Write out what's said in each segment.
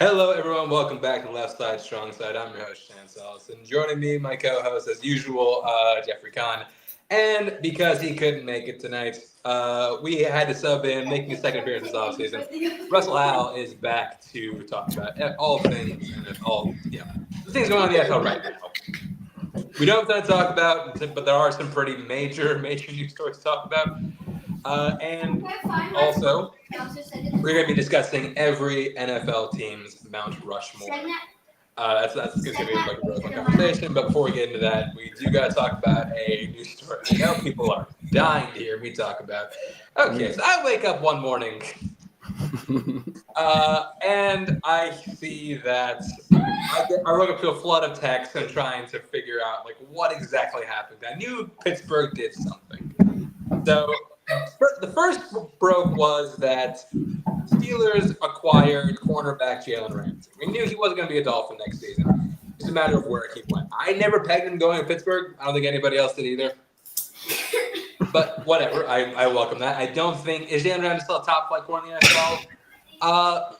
Hello, everyone. Welcome back to Left Side, Strong Side. I'm your host, Chance Ellison. Joining me, my co-host, as usual, Jeffrey Kahn. And because he couldn't make it tonight, we had to sub in, making his second appearance this offseason. Russell Howell is back to talk about all things NFL, the things going on in the NFL right now. We don't have time to talk about, but there are some pretty major news stories to talk about. And also, we're going to be discussing every NFL team's Mount Rushmore. That's going to be like a really fun conversation. But before we get into that, we do got to talk about a news story I know people are dying to hear me talk about. Okay, so I wake up one morning and I see that I woke up to a flood of texts and trying to figure out like what exactly happened. I knew Pittsburgh did something. So the first broke was that Steelers acquired cornerback Jalen Ramsey. We knew he wasn't going to be a Dolphin next season. It's a matter of where he went. I never pegged him going to Pittsburgh. I don't think anybody else did either. But whatever, I welcome that. I don't think – is Jalen Ramsey still a top flight corner in the NFL?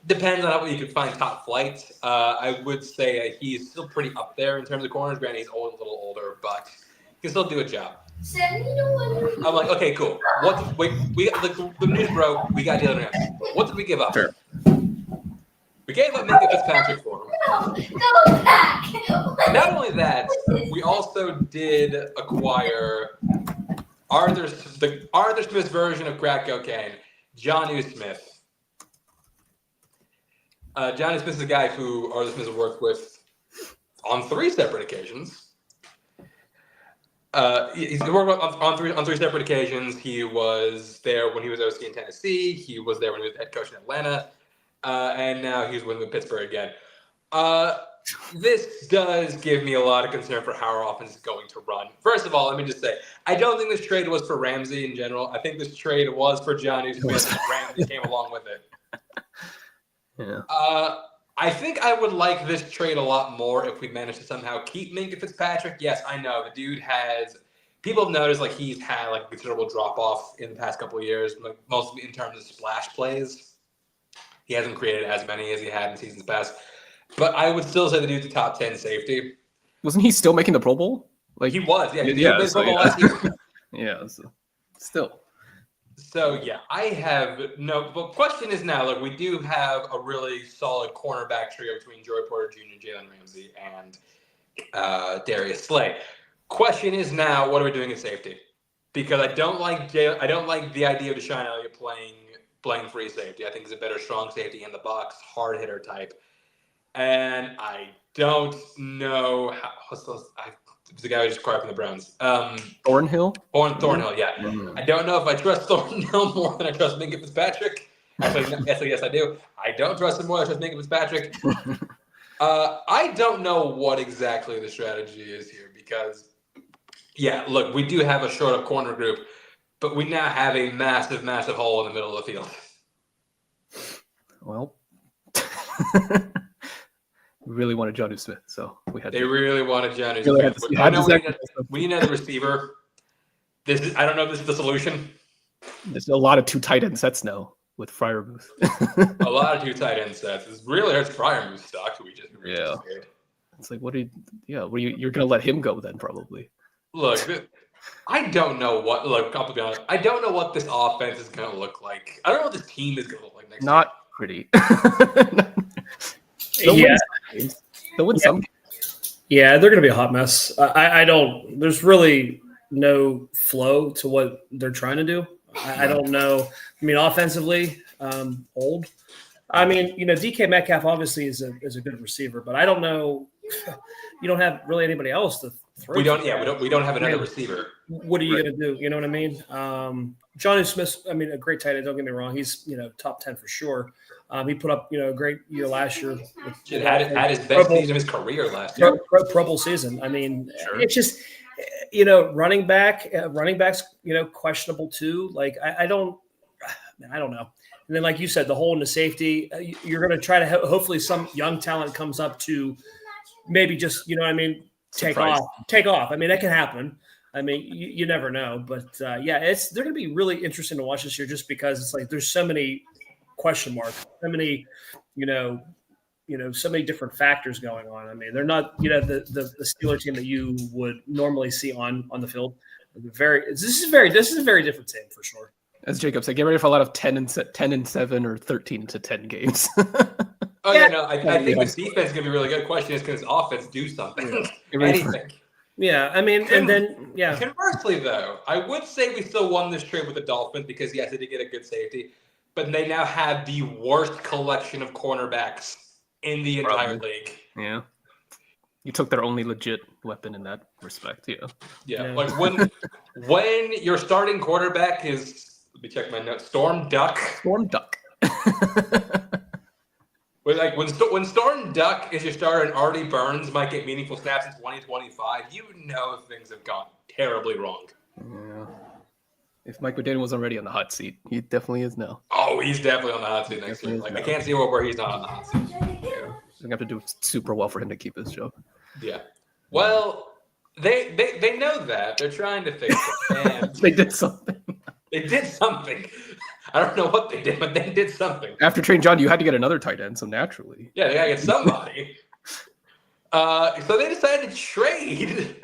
Depends on how you can find top flight. I would say he's still pretty up there in terms of corners. Granted, he's a little older, but he can still do a job. I'm like, okay, cool. The news broke. We got Jalen Ramsey. What did we give up? Sure. We gave up Minka Fitzpatrick for him. Go back. Not only that, we also did acquire Arthur Smith's version of crack cocaine, Jonnu-Smith. Jonnu-Smith is a guy who Arthur Smith has worked with on 3 separate occasions. He's worked on three separate occasions. He was there when he was OC in Tennessee. He was there when he was head coach in Atlanta. And now he's with Pittsburgh again. This does give me a lot of concern for how our offense is going to run. First of all, let me just say, I don't think this trade was for Ramsey in general. I think this trade was for Jonnu-Smith, and Ramsey came along with it. Yeah. I think I would like this trade a lot more if we managed to somehow keep Minka Fitzpatrick. Yes, I know the dude has. People have noticed like he's had like a considerable drop off in the past couple of years, like, mostly in terms of splash plays. He hasn't created as many as he had in seasons past. But I would still say the dude's a top 10 safety. Wasn't he still making the Pro Bowl? Like he was, yeah. He yeah, made the Pro Bowl last year. Yeah, still. So, yeah, I have no – but question is now, like, we do have a really solid cornerback trio between Joey Porter Jr., Jalen Ramsey, and Darius Slay. Question is now, what are we doing in safety? Because I don't like the idea of Deshaun Elliott playing free safety. I think he's a better strong safety in the box, hard hitter type. And I don't know the guy who just acquired from the Browns. Thornhill? Thornhill, yeah. Mm-hmm. I don't know if I trust Thornhill more than I trust Minka Fitzpatrick. Actually, yes, I do. I don't trust him more than I trust Minka Fitzpatrick. I don't know what exactly the strategy is here because, yeah, look, we do have a short-up corner group, but we now have a massive, massive hole in the middle of the field. Well, we really wanted Jonnu-Smith, so we had. They really wanted Jonnu-Smith. We need another receiver. I don't know if this is the solution. There's a lot of 2 tight end sets now with Freiermuth. A lot of 2 tight end sets. This really hurts Freiermuth's stock. We just scared. It's like, you're going to let him go then probably. Look, I don't know what. Look, I'll be honest. I don't know what this offense is going to look like. I don't know what this team is going to look like next year. Not pretty. They'll win some. Yeah, they're going to be a hot mess. There's really no flow to what they're trying to do. I don't know. I mean, offensively, old. I mean, DK Metcalf obviously is a good receiver, but I don't know. You don't have really anybody else to throw. We don't have another receiver. What are you going to do? You know what I mean? Jonnu-Smith, I mean, a great tight end. Don't get me wrong. He's top 10 for sure. He put up a great year last year. Had his best season of his career last year. Pro Bowl season. I mean, It's just running backs questionable too. Like I don't know. And then like you said, the hole in the safety. You're going to try to hopefully some young talent comes up to maybe just take off. I mean that can happen. I mean, you never know, but they're going to be really interesting to watch this year, just because it's like there's so many question marks, so many so many different factors going on. I mean, they're not the Steeler team that you would normally see on the field. This is a very different team for sure. As Jacob said, get ready for a lot of 10-7 or 13-10 games. Oh yeah, no, I think this defense is gonna be really good. Question is, can this offense do something? Anything? Yeah, I mean, and then Conversely, though, I would say we still won this trade with the Dolphins because yes, they did get a good safety, but they now have the worst collection of cornerbacks in the entire league. Yeah, you took their only legit weapon in that respect. Yeah. Like when your starting quarterback is, let me check my notes, Storm Duck. When Storm Duck is your starter and Artie Burns might get meaningful snaps in 2025, you know things have gone terribly wrong. Yeah. If Mike McDaniel wasn't already on the hot seat, he definitely is now. Oh, he's definitely on the hot seat next year. Like I can't see where he's not on the hot seat. Yeah. They're gonna have to do super well for him to keep his job. Yeah. Well, they know that. They're trying to fix it. And They did something. they did something. I don't know what they did, but they did something. After trading John, you had to get another tight end, so naturally. Yeah, they gotta get somebody. So they decided to trade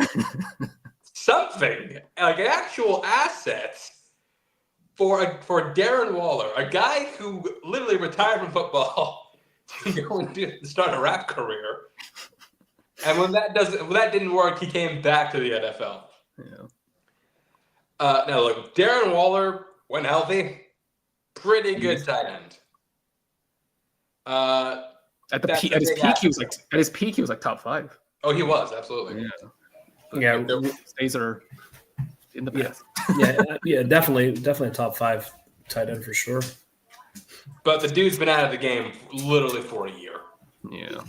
something, like actual assets, for Darren Waller, a guy who literally retired from football to go and start a rap career. And when that didn't work, he came back to the NFL. Yeah. Now look, Darren Waller, when healthy, pretty good tight end. At his peak, he was like top 5. Oh, he was absolutely. Yeah. Stays are in the past. Yeah, definitely a top 5 tight end for sure. But the dude's been out of the game literally for a year. Yeah.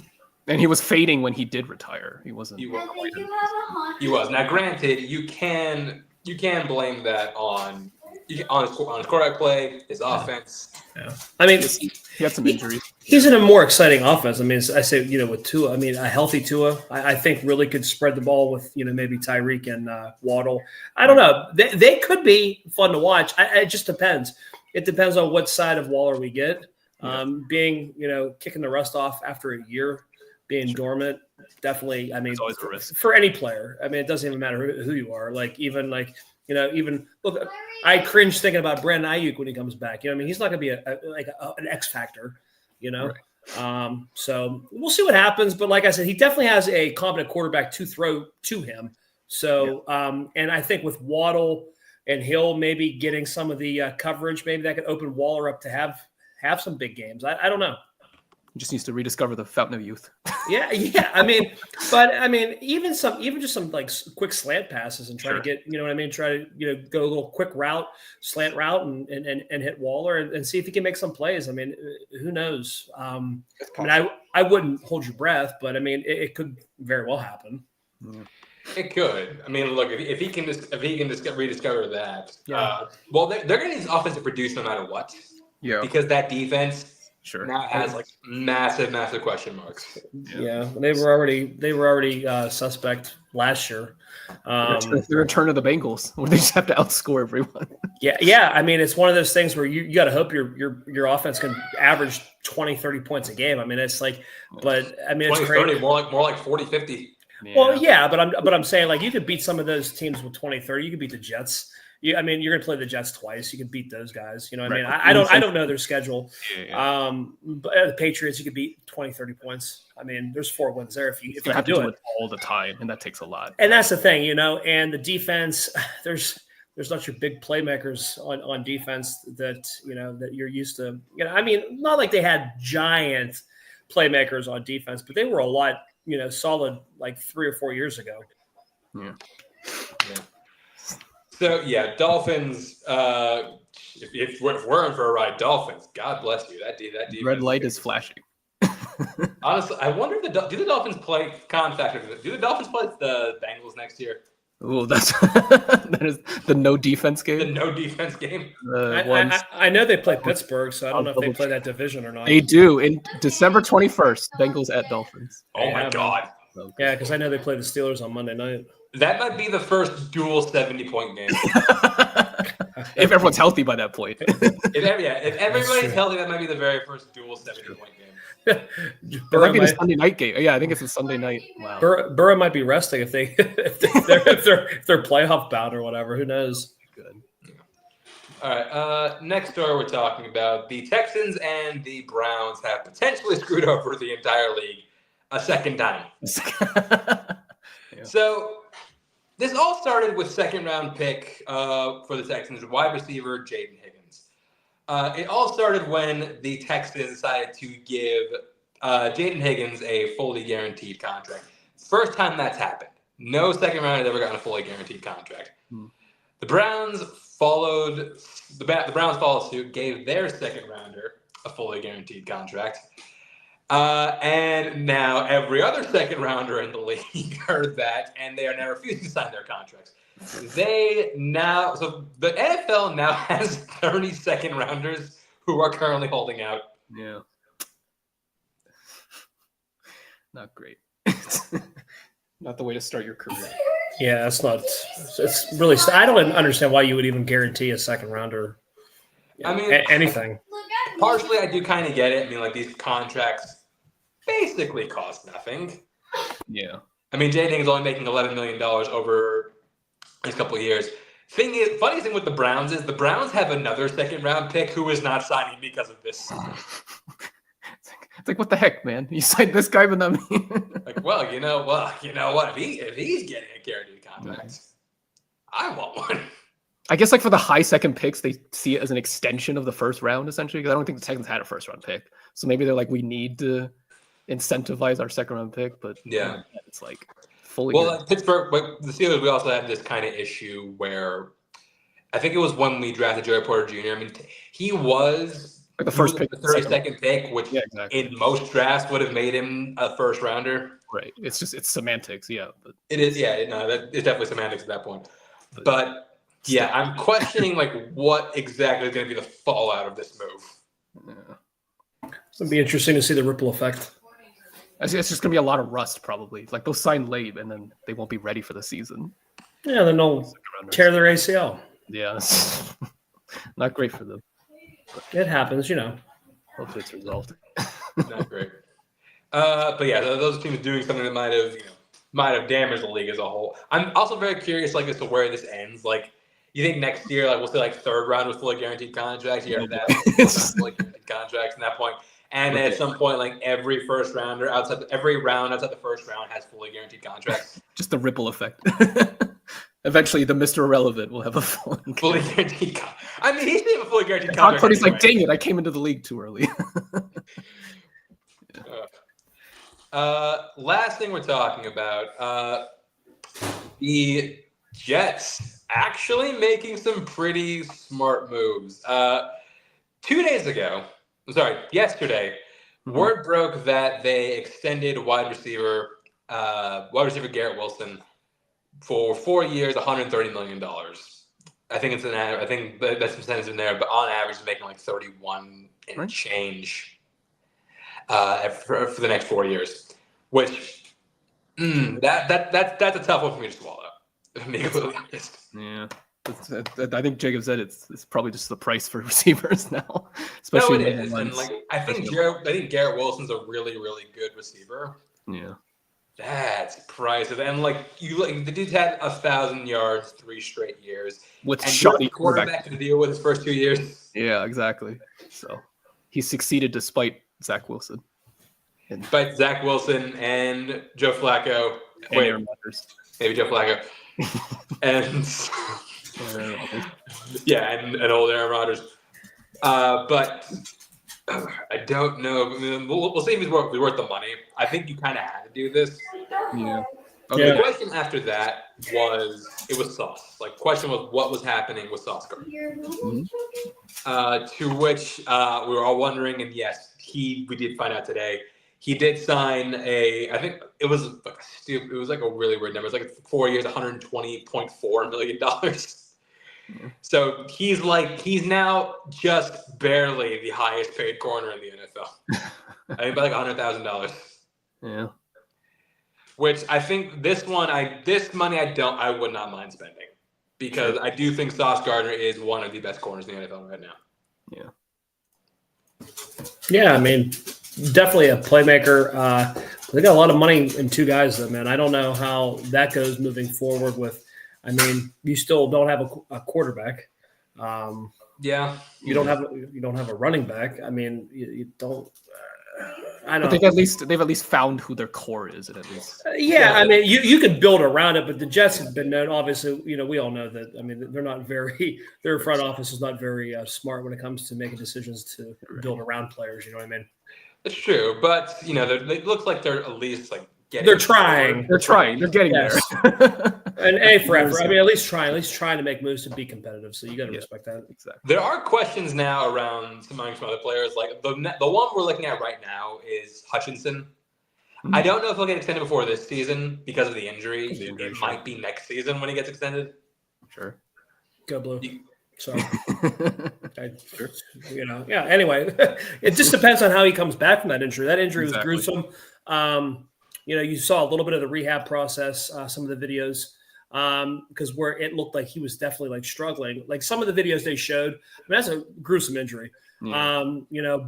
And he was fading when he did retire. He wasn't. He was. Now, granted, you can blame that on his quarterback play, his offense. Yeah. I mean, he had some injuries. He's in a more exciting offense. I mean, I say, with Tua. I mean, a healthy Tua, I think really could spread the ball with, maybe Tyreek and Waddle. I don't know. They could be fun to watch. It just depends. It depends on what side of Waller we get. Being, kicking the rust off after a year, being dormant, definitely. I mean, it's always a risk for any player. I mean, it doesn't even matter who you are. Like even look, I cringe thinking about Brandon Ayuk when he comes back. I mean, he's not going to be an X factor. Right. So we'll see what happens. But like I said, he definitely has a competent quarterback to throw to him. So and I think with Waddle and Hill maybe getting some of the coverage, maybe that could open Waller up to have some big games. I don't know. He just needs to rediscover the fountain of youth. Yeah. Even just some like quick slant passes and try to get, try to, go a little quick slant route and hit Waller and see if he can make some plays. I mean, who knows? I wouldn't hold your breath, but I mean, it could very well happen. Yeah. It could. I mean, look, if he can just rediscover that, yeah. Well, they're going to need his offense to produce no matter what. Yeah. Because that defense now has has like massive question marks. Yeah, they were already suspect last year. The return of the Bengals, where they just have to outscore everyone. Yeah. I mean, it's one of those things where you got to hope your offense can average 20, 30 points a game. I mean, it's like, but I mean, 20, it's crazy. 30, more like 40, 50. Yeah. Well, yeah, but I'm saying like you could beat some of those teams with 20, 30. You could beat the Jets. You're going to play the Jets twice. You can beat those guys. You know what I mean? I don't know their schedule. Yeah. But the Patriots, you could beat 20, 30 points. I mean, there's 4 wins there if you have do to do it all the time, and that takes a lot. And that's the thing, and the defense, there's not your big playmakers on defense that you're used to. I mean, not like they had giant playmakers on defense, but they were a lot, solid like 3 or 4 years ago. Yeah. So yeah, Dolphins. If we're in for a ride, Dolphins. God bless you. That defense. Red light is flashing. Honestly, I wonder if do the Dolphins play Do the Dolphins play the Bengals next year? Oh, that is the no defense game. The no defense game. I know they play Pittsburgh, so I don't know if they play that division or not. They do in December 21st. Bengals at Dolphins. Oh my God. Yeah, because I know they play the Steelers on Monday night. That might be the first dual 70-point game. If everyone's healthy by that point. If everybody's healthy, that might be the very first dual 70-point game. It Burrow might be the might, Sunday night game. Yeah, I think it's a Sunday night. Wow. Burrow might be resting if they're playoff bound or whatever. Who knows? Good. All right. Next story we're talking about: the Texans and the Browns have potentially screwed over the entire league a second time. Yeah. So this all started with second-round pick for the Texans, wide receiver Jaden Higgins. It all started when the Texans decided to give Jaden Higgins a fully guaranteed contract. First time that's happened. No second round has ever gotten a fully guaranteed contract. The Browns followed suit, gave their second rounder a fully guaranteed contract. And now every other second rounder in the league heard that, and they are now refusing to sign their contracts. So the NFL now has 30 second rounders who are currently holding out. Yeah. Not great. Not the way to start your career. Yeah, it's not. It's really. I don't understand why you would even guarantee a second rounder. I mean, anything. Partially, I do kind of get it. I mean, like these contracts basically cost nothing. Yeah. I mean, Jaden is only making $11 million over a couple of years. Funny thing with the Browns is the Browns have another second round pick who is not signing because of this. It's like, what the heck, man? You signed this guy, but not me. Well, you know what? If he's getting a guaranteed contract, I want one. I guess like for the high second picks, they see it as an extension of the first round, essentially, because I don't think the Texans had a first round pick. So maybe they're like, we need to incentivize our second round pick, but yeah, it's like fully. Well, like Pittsburgh, the Steelers, we also had this kind of issue where I think it was when we drafted Joey Porter Jr. I mean, he was like the first pick, the 32nd pick, which exactly. in most drafts would have made him a first rounder. Right. It's semantics, yeah. But it is, yeah. It's definitely semantics at that point. But yeah, I'm questioning like what exactly is going to be the fallout of this move. Yeah. It's gonna be interesting to see the ripple effect. I think it's just gonna be a lot of rust, probably. Like they'll sign late, and then they won't be ready for the season. Yeah, then they'll tear their ACL. Yeah, not great for them. It happens, you know. Hopefully it's resolved. Not great. But yeah, those teams doing something that might have damaged the league as a whole. I'm also very curious, like, as to where this ends. Like, you think next year, like, we'll say like third round with fully guaranteed contracts. You heard that fully guaranteed contracts at that point, and then at some point, like every round outside the first round has fully guaranteed contracts. Just the ripple effect. Eventually, the Mr. Irrelevant will have a fully guaranteed contract. I mean, he's been a fully guaranteed contract. He's like, dang it, I came into the league too early. Last thing we're talking about, the Jets actually making some pretty smart moves. Yesterday, word broke that they extended wide receiver Garrett Wilson for 4 years, $130 million. I think that's some sentence in there, but on average, he's making like 31 and change for the next 4 years. Which that's a tough one for me to swallow. If I'm being completely honest. Yeah. I think Jacob said it's probably just the price for receivers now, especially. No, it is. And like I think Garrett Wilson's a really, really good receiver. Yeah, that's priceless. And like the dude's had 1,000 yards 3 straight years with and shoddy quarterback to deal with his first 2 years. Yeah, exactly. So he succeeded despite Zach Wilson. Despite Zach Wilson and Joe Flacco. And Aaron Rodgers. Maybe Joe Flacco. And yeah, and old Aaron Rodgers. But I don't know. We'll see if he's worth the money. I think you kind of had to do this. Yeah. Okay. The question after that was Sauce. Like, question was what was happening with Sauce Gardner. To which we were all wondering, and yes, we did find out today. He did sign I think it was like a really weird number. It was like 4 years, $120.4 million. So he's now just barely the highest paid corner in the NFL. I think by like $100,000. Yeah. Which I think this money I would not mind spending because I do think Sauce Gardner is one of the best corners in the NFL right now. Yeah. Yeah, I mean, definitely a playmaker. They got a lot of money in two guys, though, man. I don't know how that goes moving forward. I mean, you still don't have a quarterback. Yeah, you don't have a running back. I mean, you don't. I don't But know. they've at least found who their core is, at least. Yeah, I mean, you can build around it, but the Jets have been known. Obviously, we all know that. I mean, they're not very. Their front office is not very smart when it comes to making decisions to build around players. You know what I mean? it's true, but it looks like they're at least like getting. They're trying. They're trying. They're getting Yes. there. And A for effort. I mean, at least trying to make moves to be competitive. So you got to respect that. Exactly. There are questions now around some other players. Like the one we're looking at right now is Hutchinson. I don't know if he'll get extended before this season because of the injury. It might be next season when he gets extended. Sure. Go Blue. So, Sure. Anyway, it just depends on how he comes back from that injury. That injury was Exactly. gruesome. You saw a little bit of the rehab process, some of the videos, because where it looked like he was definitely like struggling. Like some of the videos they showed, I mean, that's a gruesome injury. Yeah.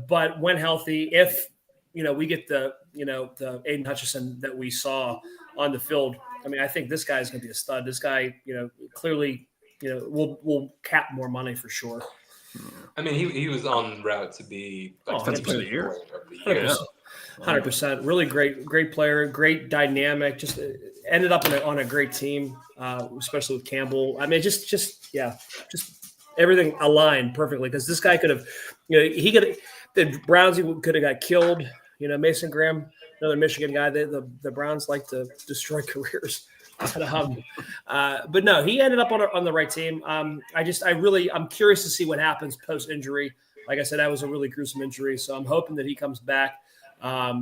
But when healthy, if we get the Aiden Hutchinson that we saw on the field, I mean, I think this guy is going to be a stud. This guy, clearly, will cap more money for sure. I mean, he was on route to be like 100% of the year. 100%. Really great player, great dynamic. Just ended up on a great team, especially with Campbell. I mean, just everything aligned perfectly because this guy could have, the Browns could have got killed. Mason Graham, another Michigan guy. The Browns like to destroy careers. But no, he ended up on the right team. I'm curious to see what happens post injury. Like I said, that was a really gruesome injury, so I'm hoping that he comes back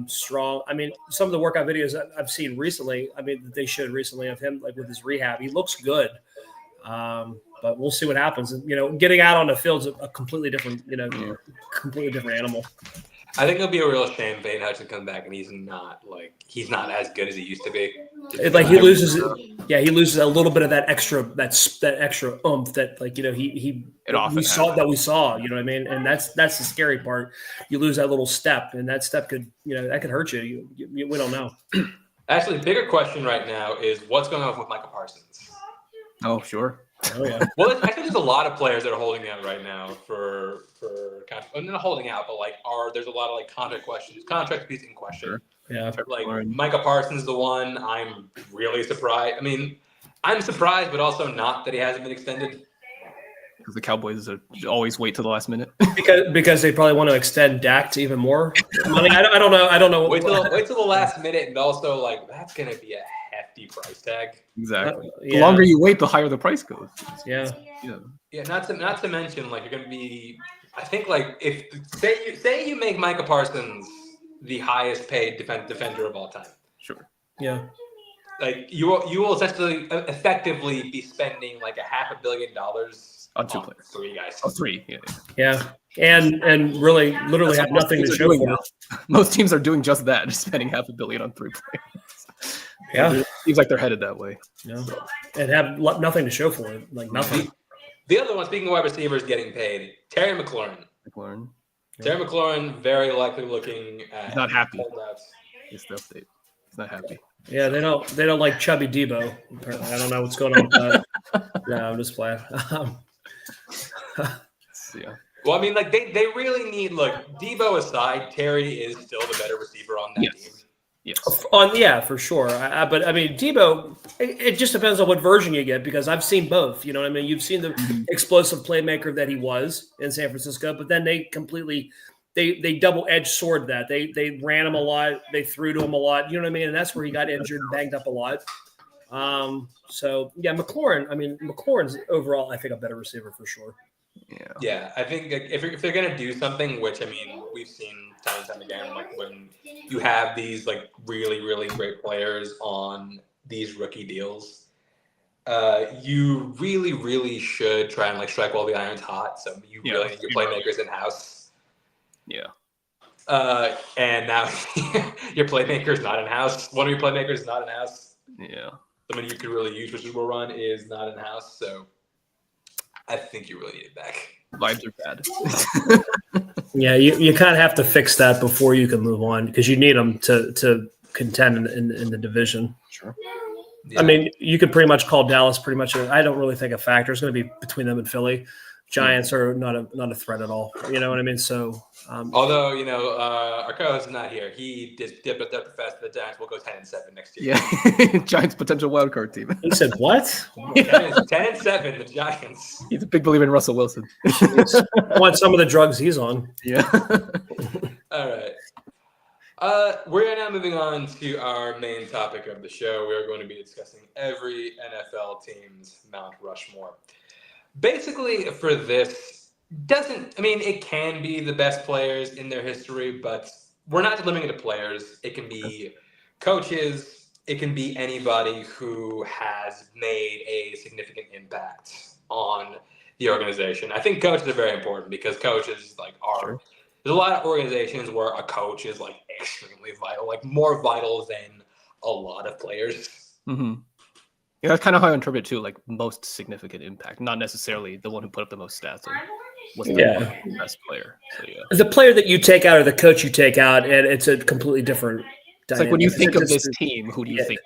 strong. I mean, some of the workout videos I've seen recently, that they showed recently of him, like with his rehab, he looks good. But we'll see what happens. Getting out on the field's a completely different, completely different animal. I think it'll be a real shame if Aiden Hutchinson comes back and he's not as good as he used to be. He loses a little bit of that extra oomph that we saw. You know what I mean? And that's the scary part. You lose that little step, and that step could hurt you. We don't know. Actually, the bigger question right now is what's going on with Michael Parsons. Oh, sure. Oh yeah. Well, I think there's a lot of players that are holding out right now for not holding out, but there's a lot of contract questions, contract piece in question. Sure. Yeah. Micah Parsons is the one. I'm really surprised. I mean, I'm surprised, but also not that he hasn't been extended. Because the Cowboys always wait till the last minute. because they probably want to extend Dak to even more money. I don't know. Wait till the last minute, and also that's going to be a hefty price tag. Exactly. The longer you wait, the higher the price goes. Yeah. Not to mention you're going to be. I think if say you make Micah Parsons the highest paid defender of all time. Sure. Yeah. You will effectively be spending $500 million on two players. Three guys. Oh, three. Yeah. Yeah. And really literally have nothing to show for it. Most teams are doing just that, just spending $500 million on 3 players. Yeah. It seems like they're headed that way. Yeah. And have nothing to show for it. Nothing. The other one, speaking of wide receivers getting paid, Terry McLaurin. Terry McLaurin very likely looking at. He's not happy. Holdouts. It's the update. He's not happy. Yeah, they don't like chubby Debo. Apparently, I don't know what's going on with that. No, I'm just playing. Yeah. Well, I mean, they really need. Look, Debo aside, Terry is still the better receiver on that team. Yes. For sure. But I mean, Debo, it just depends on what version you get because I've seen both. You know what I mean? You've seen the explosive playmaker that he was in San Francisco, but then they completely they double-edged sword that. They ran him a lot, they threw to him a lot. You know what I mean? And that's where he got injured and banged up a lot. So yeah, McLaurin's overall, I think, a better receiver for sure. Yeah, I think if they're gonna do something, which I mean we've seen time and time again, when you have these really really great players on these rookie deals, you really really should try and strike while the iron's hot. So you really need your playmakers in house. Yeah. And now your playmaker's not in house. One of your playmakers is not in house. Yeah. Someone you could really use for Super Bowl run is not in house. So I think you really need it back. Vibes are bad. Yeah, you kind of have to fix that before you can move on because you need them to contend in the division. Sure. Yeah. I mean, you could pretty much call Dallas pretty much. I don't really think a factor. It's going to be between them and Philly. Giants are not a threat at all. You know what I mean? So, although our co-host is not here, he did profess the Giants will go 10-7 next year. Yeah, Giants potential wild card team. he said what? 10-7, the Giants. He's a big believer in Russell Wilson. I want some of the drugs he's on. Yeah. All right. We're now moving on to our main topic of the show. We are going to be discussing every NFL team's Mount Rushmore. Basically, for this, it can be the best players in their history, but we're not limiting it to players. It can be coaches. It can be anybody who has made a significant impact on the organization. I think coaches are very important because coaches are. There's a lot of organizations where a coach is extremely vital, more vital than a lot of players. Mm-hmm. Yeah, that's kind of how I interpret it too, most significant impact, not necessarily the one who put up the most stats or was the best player. So yeah, the player that you take out or the coach you take out, and it's a completely different. It's when you think of this team, who do you think?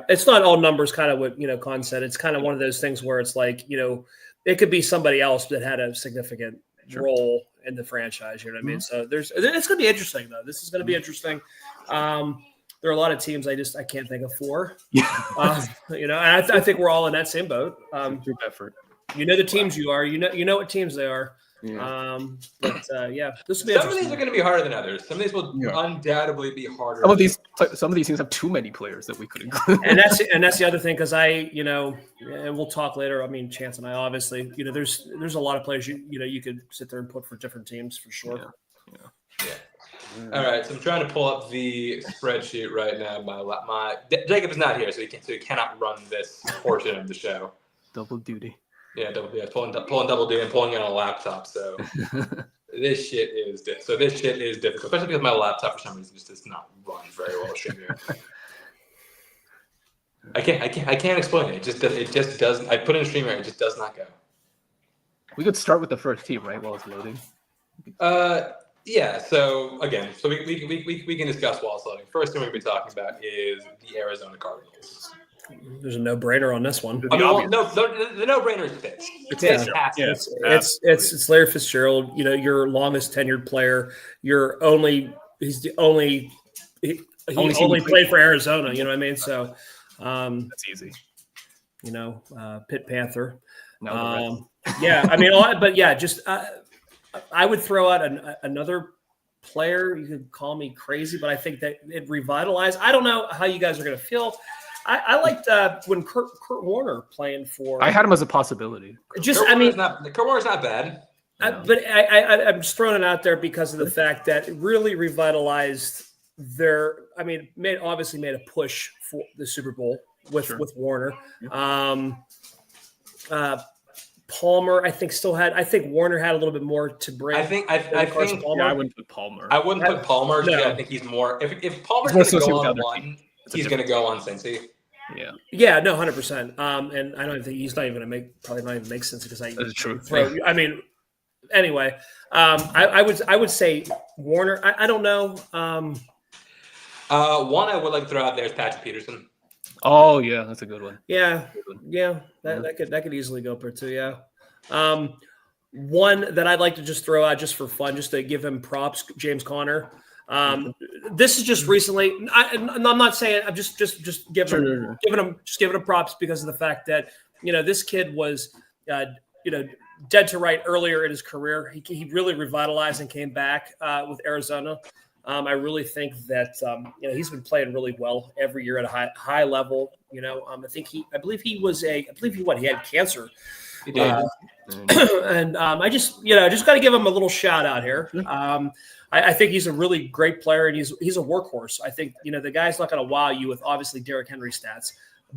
It's not all numbers. Kind of what Con said. It's kind of one of those things where it's it could be somebody else that had a significant role in the franchise. You know what I mean? So it's going to be interesting though. This is going to be interesting. There are a lot of teams I can't think of four. And I think we're all in that same boat. Group effort. You know the teams you are. You know what teams they are. Yeah. This will be some of these are going to be harder than others. Some of these will undoubtedly be harder. Some of these teams have too many players that we could include. and that's the other thing because and we'll talk later. I mean, Chance and I obviously, there's a lot of players you could sit there and put for different teams for sure. Yeah. All right, so I'm trying to pull up the spreadsheet right now. Jacob is not here, so he cannot run this portion of the show. Double duty. Yeah, pulling double duty and pulling it on a laptop. So this shit is difficult, especially because my laptop for some reason just does not run very well. I can't explain it. It just doesn't. I put in Streamer, it just does not go. We could start with the first team, right, while it's loading. Yeah. So again, we can discuss while it's loading. First thing we're going to be talking about is the Arizona Cardinals. There's a no-brainer on this one. The no-brainer is Fitz. It's Larry Fitzgerald. Your longest tenured player. He's the only. He only played for Arizona. You know what I mean? So that's easy. Pitt Panther. I would throw out another player. You could call me crazy, but I think that it revitalized. I don't know how you guys are going to feel. I liked when Kurt Warner playing for. I had him as a possibility. Kurt Warner's not bad. But I'm just throwing it out there because of the fact that it really revitalized their. Obviously made a push for the Super Bowl with Warner. Palmer, I think Warner had a little bit more to bring. I think Palmer. Yeah, I wouldn't put Palmer. I wouldn't put Palmer. No. I think he's more. If Palmer's going to go on one, he's going to go on Cincy. Yeah, no, 100%. And I don't think he's not even going to make sense because that's true. Anyway, I would say Warner. I don't know. One I would like to throw out there is Patrick Peterson. Oh yeah, that's a good one. Yeah, that could easily go for two. Yeah. One that I'd like to just throw out just for fun, just to give him props, James Conner. This is just recently. I'm not saying. I'm just giving him props because of the fact that this kid was dead to right earlier in his career. He really revitalized and came back with Arizona. I really think that he's been playing really well every year at a high level. I believe he had cancer. He did. And I just got to give him a little shout out here. I think he's a really great player and he's a workhorse. I think the guy's not going to wow you with obviously Derrick Henry stats,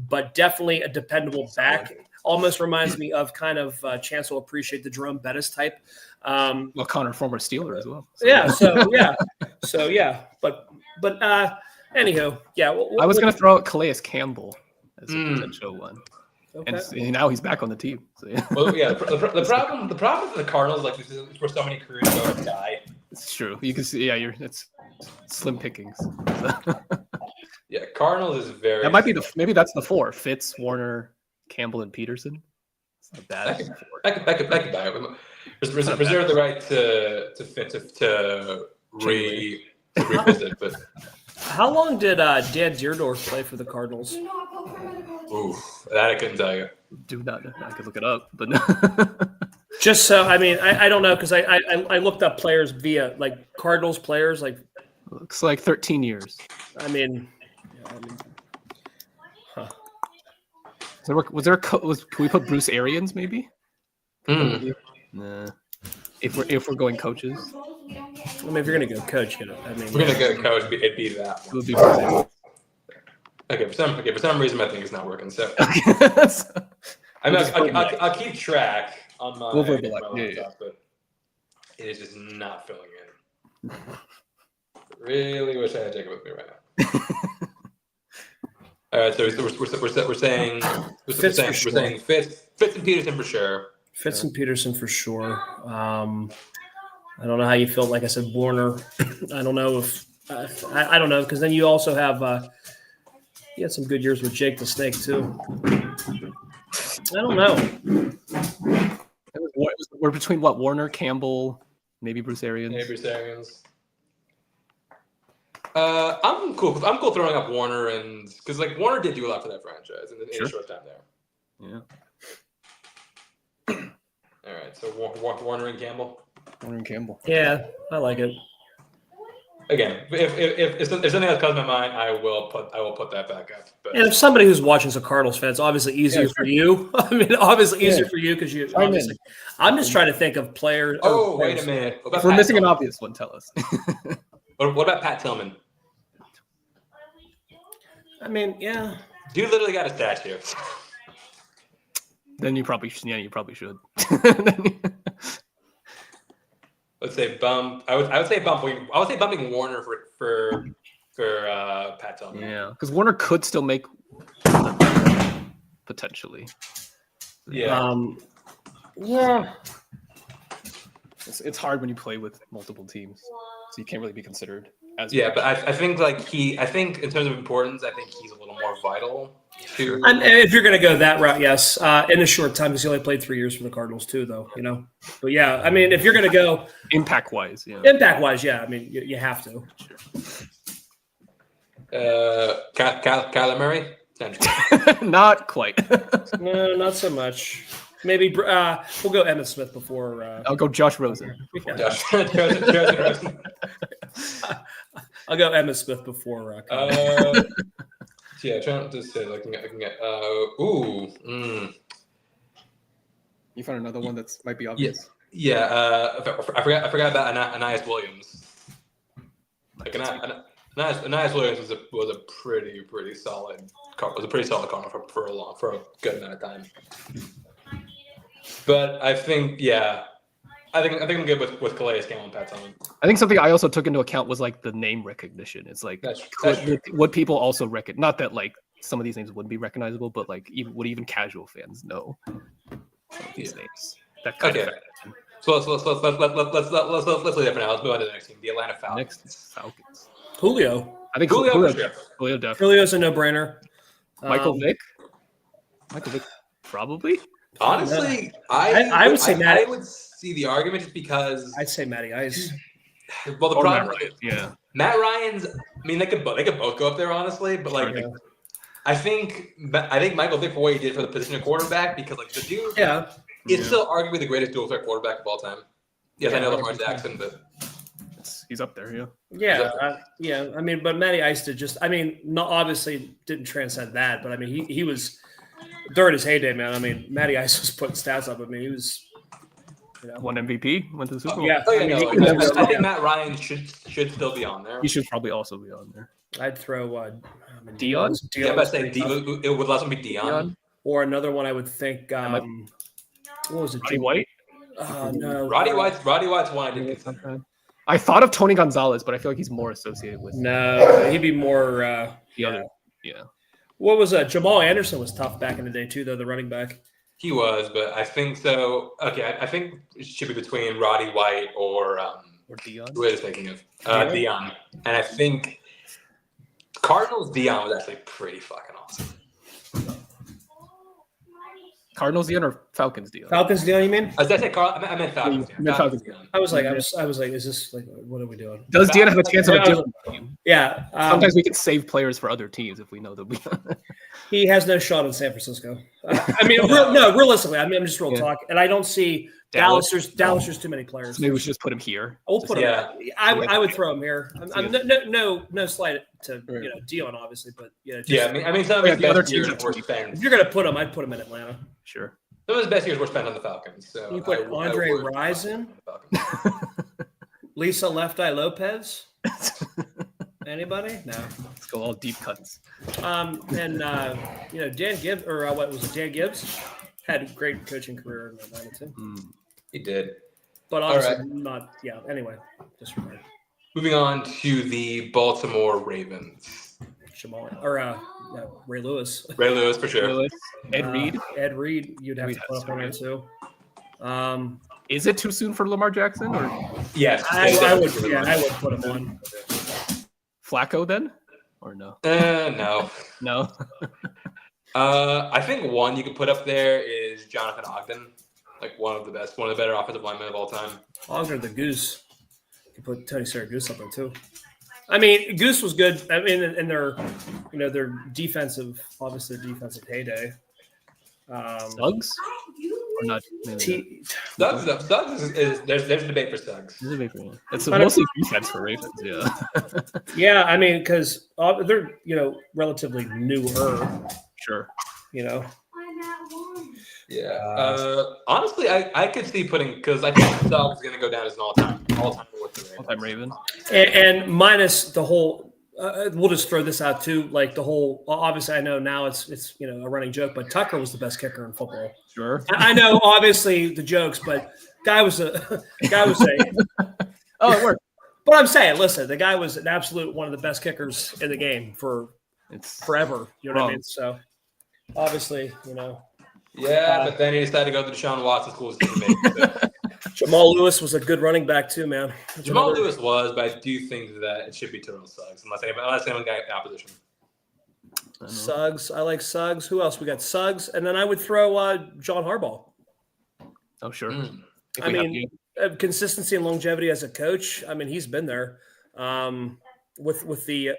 but definitely a dependable back. Almost reminds me of kind of Chance will appreciate the Jerome Bettis type. Connor, former Steeler as well. But anywho, yeah. I was going to throw out Calais Campbell as a potential one. Okay. And now he's back on the team. So, yeah. Well, yeah. The problem with the Cardinals, like this is where so many careers go to die. It's true. You can see, it's slim pickings. Yeah, Cardinals is very. That might be maybe that's the 4: Fitz, Warner, Campbell, and Peterson. It's not bad. I could buy it. Reserve the right to revisit, but How long did Dan Deerdorf play for the Cardinals? ooh, that I couldn't tell you. Do not. I could look it up, but Just so I mean, I don't know because I looked up players via like Cardinals players like looks like 13 years. can we put Bruce Arians maybe? Mm. Nah. If we're going coaches, I mean if you're gonna go coach, We're gonna go coach. It'd be that it one. would be Bruce Arians. Okay, for some reason my thing is not working. So I'll keep track on my, We'll my verbalize, laptop, but it is just not filling in. Really wish I had Jacob with me right now. All right, so we're saying Fitz and Peterson for sure. Fitz and Peterson for sure. I don't know how you feel. Like I said, Warner. I don't know if I don't know because then you also have you had some good years with Jake the Snake too. I don't know. We're between Warner, Campbell, maybe Bruce Arians. I'm cool. I'm cool throwing up Warner and because like Warner did do a lot for that franchise in a short time there. Yeah. All right, so Warner and Campbell. Warner and Campbell. Yeah, I like it. Again, if something else comes to my mind, I will put that back up. But And if somebody who's watching is a Cardinals fan, it's obviously easier for you. I mean, obviously easier for you because you. Obviously, I'm just trying to think of players. oh, wait a minute. If we're missing an obvious one, tell us. What about Pat Tillman? I mean, yeah. Dude literally got a statue. Then you probably should. Let's say bump. I would say bumping Warner for Pat Tillman. Yeah, because Warner could still make potentially. Yeah. Yeah. It's hard when you play with multiple teams, so you can't really be considered as. Yeah, but I think I think in terms of importance, I think he's a little more vital. To And if you're going to go that route, yes. In a short time, because he only played 3 years for the Cardinals too, though. You know. But yeah, I mean, if you're going to go impact wise, yeah. I mean, you have to. Kyler Murray. Not quite. No, not so much. Maybe we'll go Emmitt Smith before. I'll go Josh Rosen. I'll go Emmitt Smith before. Yeah, trying to say I can get. You found another one that might be obvious. Yeah. I forgot about Anais Williams. Like Anais Williams was a pretty solid corner for a good amount of time. But I think I think I'm good with Calais Campbell and Pat Tillman. I think something I also took into account was like the name recognition. It's like would people also recognize? Not that like some of these names wouldn't be recognizable, but like even casual fans know some of these names. That kind of so let's leave it for now. Let's move on to the next team, the Atlanta Falcons. Julio. I think Julio definitely. Julio's a no-brainer. Michael Vick probably. Honestly, I would say Matty. I would see the argument just because I'd say Matty Ice. Well, the problem, Matt Ryan's. I mean, they could both go up there, honestly. But like, I think Michael Vick for what he did for the position of quarterback because like the dude, is still arguably the greatest dual threat quarterback of all time. Yes, I know Lamar Jackson, but he's up there. Yeah. I mean, but Matty Ice did just. I mean, obviously didn't transcend that, but I mean, he was during his heyday, man. I mean, Matty Ice was putting stats up. I mean, he was. Won MVP, went to the Super Bowl. Yeah, I think Matt Ryan should still be on there. He should probably also be on there. I'd throw Dion. Yeah, but say it would last one be Dion. Or another one I would think. What was it? Roddy White. No. Roddy White's one I didn't consider. I thought of Tony Gonzalez, but I feel like he's more associated with. No, he'd be more. The other. Yeah. What was Jamal Anderson was tough back in the day too, though, the running back. He was, but I think so. Okay, I think it should be between Roddy White or Dion. who is thinking of Dion, and I think Cardinals Dion was actually pretty fucking awesome. Cardinals Dion or Falcons Dion? Falcons Dion, you mean? I meant Falcons Dion. Falcons Dion. I was like, is this like, what are we doing? Does Dion have a chance of a different team? Yeah. Sometimes we can save players for other teams if we know that we. He has no shot in San Francisco. I mean, realistically, I mean, I'm just real talk, and I don't see Dallas. There's too many players. So maybe we should just put him here. We'll put him. I would throw him here. No slight to Dion, obviously, but I mean, some of his best years were spent. If you're gonna put him, I'd put him in Atlanta. Sure. Some of his best years were spent on the Falcons. So you put Andre Rison, Lisa Left Eye Lopez. Anybody? No. Let's go all deep cuts. Dan Gibbs, or what was it? Dan Gibbs had a great coaching career in Atlanta too. He did, but obviously not. Yeah. Anyway, disregard. Moving on to the Baltimore Ravens. Ray Lewis. Ray Lewis for sure. Ed Reed. Ed Reed. You'd have to put up on there too. Is it too soon for Lamar Jackson? Or yes, I would put him on. Flacco then, or no? No. I think one you could put up there is Jonathan Ogden, like one of the better offensive linemen of all time. Ogden the Goose. You could put Tony Saragusa up there too. I mean, Goose was good. I mean, in their defensive, obviously their defensive heyday. Suggs? Or not? Suggs is there's a debate for Suggs. It's mostly defense for Ravens, yeah. Yeah, I mean, because they're relatively newer. Sure. Yeah. Honestly, I could see putting because I think Suggs is going to go down as an all-time Raven. And minus the whole. We'll just throw this out too. Like the whole. Obviously, I know now it's a running joke, but Tucker was the best kicker in football. Sure. I know, obviously the jokes, but guy was a. Oh, it worked. But I'm saying, listen, the guy was an absolute one of the best kickers in the game for forever. You know what I mean? So obviously, Yeah, but then he decided to go to Deshaun Watson school. Jamal Lewis was a good running back too, man. Jamal Lewis was, but I do think that it should be Terrell Suggs, unless anyone got in opposition. Suggs, I like Suggs. Who else? We got Suggs, and then I would throw John Harbaugh. Oh, sure. I mean, consistency and longevity as a coach. I mean, he's been there. With the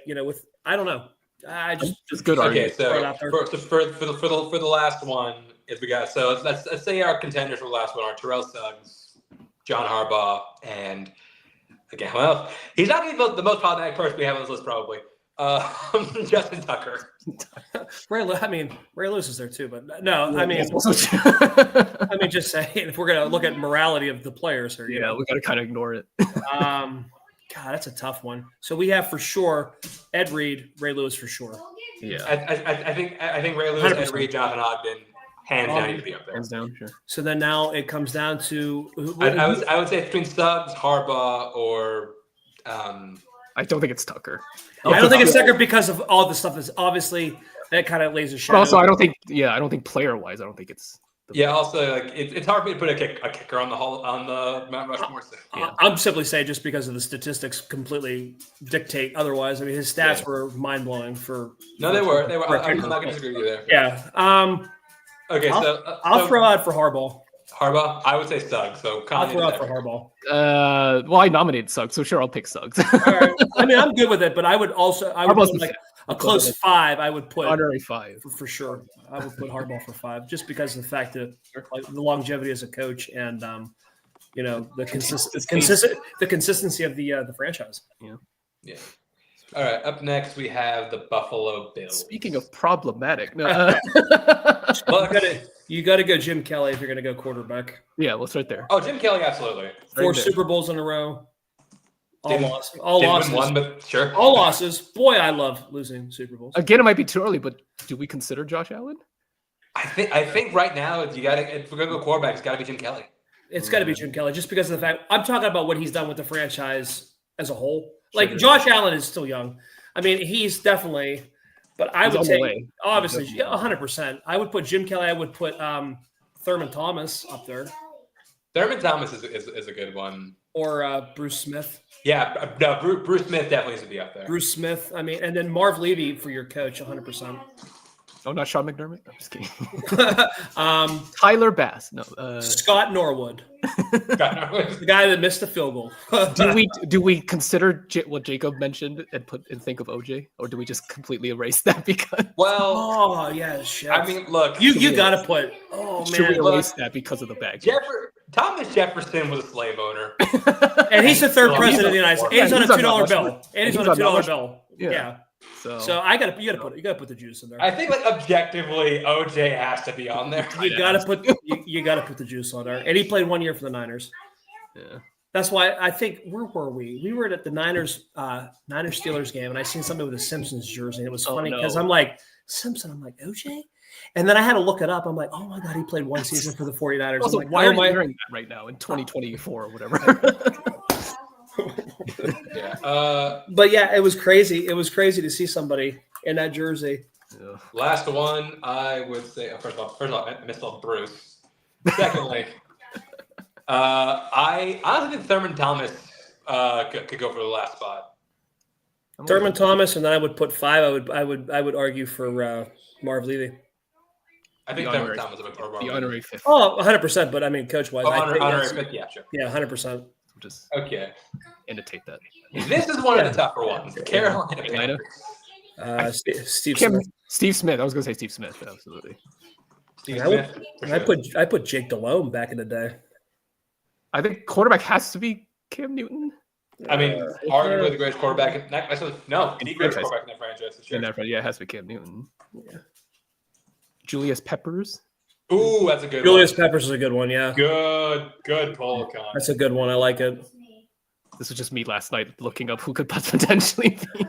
I don't know. I just good. Okay, so for the last one, if we got let's say our contenders for the last one are Terrell Suggs, John Harbaugh, and again, well, he's not going to be the most problematic person we have on this list, probably. Justin Tucker. Ray Lewis is there too, but no, I mean, let me just say, if we're going to look at morality of the players here, we got to kind of ignore it. God, that's a tough one. So we have for sure Ed Reed, Ray Lewis for sure. Yeah, I think Ray Lewis, 100%. Ed Reed, Jonathan Ogden, hands down need to be up there. Hands down, sure. So then now it comes down to I would say between Suggs, Harbaugh, or I don't think it's Tucker. I don't think it's Tucker because of all the stuff that's obviously that kind of lays a shadow. But also, I don't think player wise, I don't think it's. Also, like it's hard for me to put a kicker on the Mount Rushmore. So. Yeah. I'm simply saying just because of the statistics completely dictate otherwise. I mean, his stats were mind blowing for. No, they were. I'm not going to disagree with you there. Yeah. Okay, I'll throw out for Harbaugh. Harbaugh, I would say Suggs. So I'll throw out for Harbaugh. Well, I nominated Suggs, so sure, I'll pick Suggs. All right. I mean, I'm good with it, but I would put like a close 5. I would put honorary 5 for sure. I would put Harbaugh for 5 just because of the fact that like the longevity as a coach and the consistency of the franchise. Yeah. All right. Up next, we have the Buffalo Bills. Speaking of problematic, you got to go Jim Kelly if you're going to go quarterback. Yeah, let's start there. Oh, Jim Kelly, absolutely. 4 Super Bowls in a row. All losses. One, but sure. All losses. Boy, I love losing Super Bowls. Again, it might be too early, but do we consider Josh Allen? I think right now if we're gonna go quarterback, it's got to be Jim Kelly. It's got to be Jim Kelly, just because of the fact I'm talking about what he's done with the franchise as a whole. Like Josh Allen is still young. I mean, he's definitely, But I He's would on the take, way. obviously, He's 100%. I would put Jim Kelly. I would put Thurman Thomas up there. Thurman Thomas is a good one. Or Bruce Smith. Yeah, no, Bruce Smith definitely needs to be up there. Bruce Smith. I mean, and then Marv Levy for your coach, 100%. Oh, not Sean McDermott? I'm just kidding. Tyler Bass. No. Scott Norwood. The guy that missed the field goal. do we consider what Jacob mentioned and think of OJ, or do we just completely erase that because? Well, oh yeah, shit. I mean, look, you got to put. Oh should man, we erase that because of the bag? Thomas Jefferson was a slave owner, and he's the third president of the United States. And he's on a $2 bill. And he's on a $2 bill. Yeah. So you gotta put the juice in there. I think like objectively, OJ has to be on there. You gotta put the juice on there. And he played 1 year for the Niners. Yeah. That's why I think where were we? We were at the Niners Steelers game, and I seen somebody with a Simpsons jersey. And it was funny because I'm like, Simpson, I'm like, OJ? And then I had to look it up. I'm like, oh my God, he played one season for the 49ers. Also, I'm like, why are you wearing that right now in 2024 or whatever? Yeah. But yeah, it was crazy. It was crazy to see somebody in that jersey. Yeah. Last one, I would say. First of all, I missed off Bruce. Secondly, I honestly think Thurman Thomas could go for the last spot. Thurman Thomas, and then I would put 5. I would argue for Marv Levy. I think Thurman Thomas would be the honorary fifth. Oh, 100%. But I mean, coach wise, honorary fifth. Yeah, sure. Yeah, 100%. Just okay. Annotate that. This is one of the tougher ones. Carolina. Steve Smith. Steve Smith. I was going to say Steve Smith. Absolutely. I put Jake Delhomme back in the day. I think quarterback has to be Cam Newton. I mean, arguably the greatest quarterback. The greatest quarterback in that franchise. Sure. Yeah, it has to be Cam Newton. Yeah. Julius Peppers. Ooh, that's a good Julius one. Peppers is a good one, yeah. Good pull, Con. That's a good one. I like it. This was just me last night looking up who could potentially be.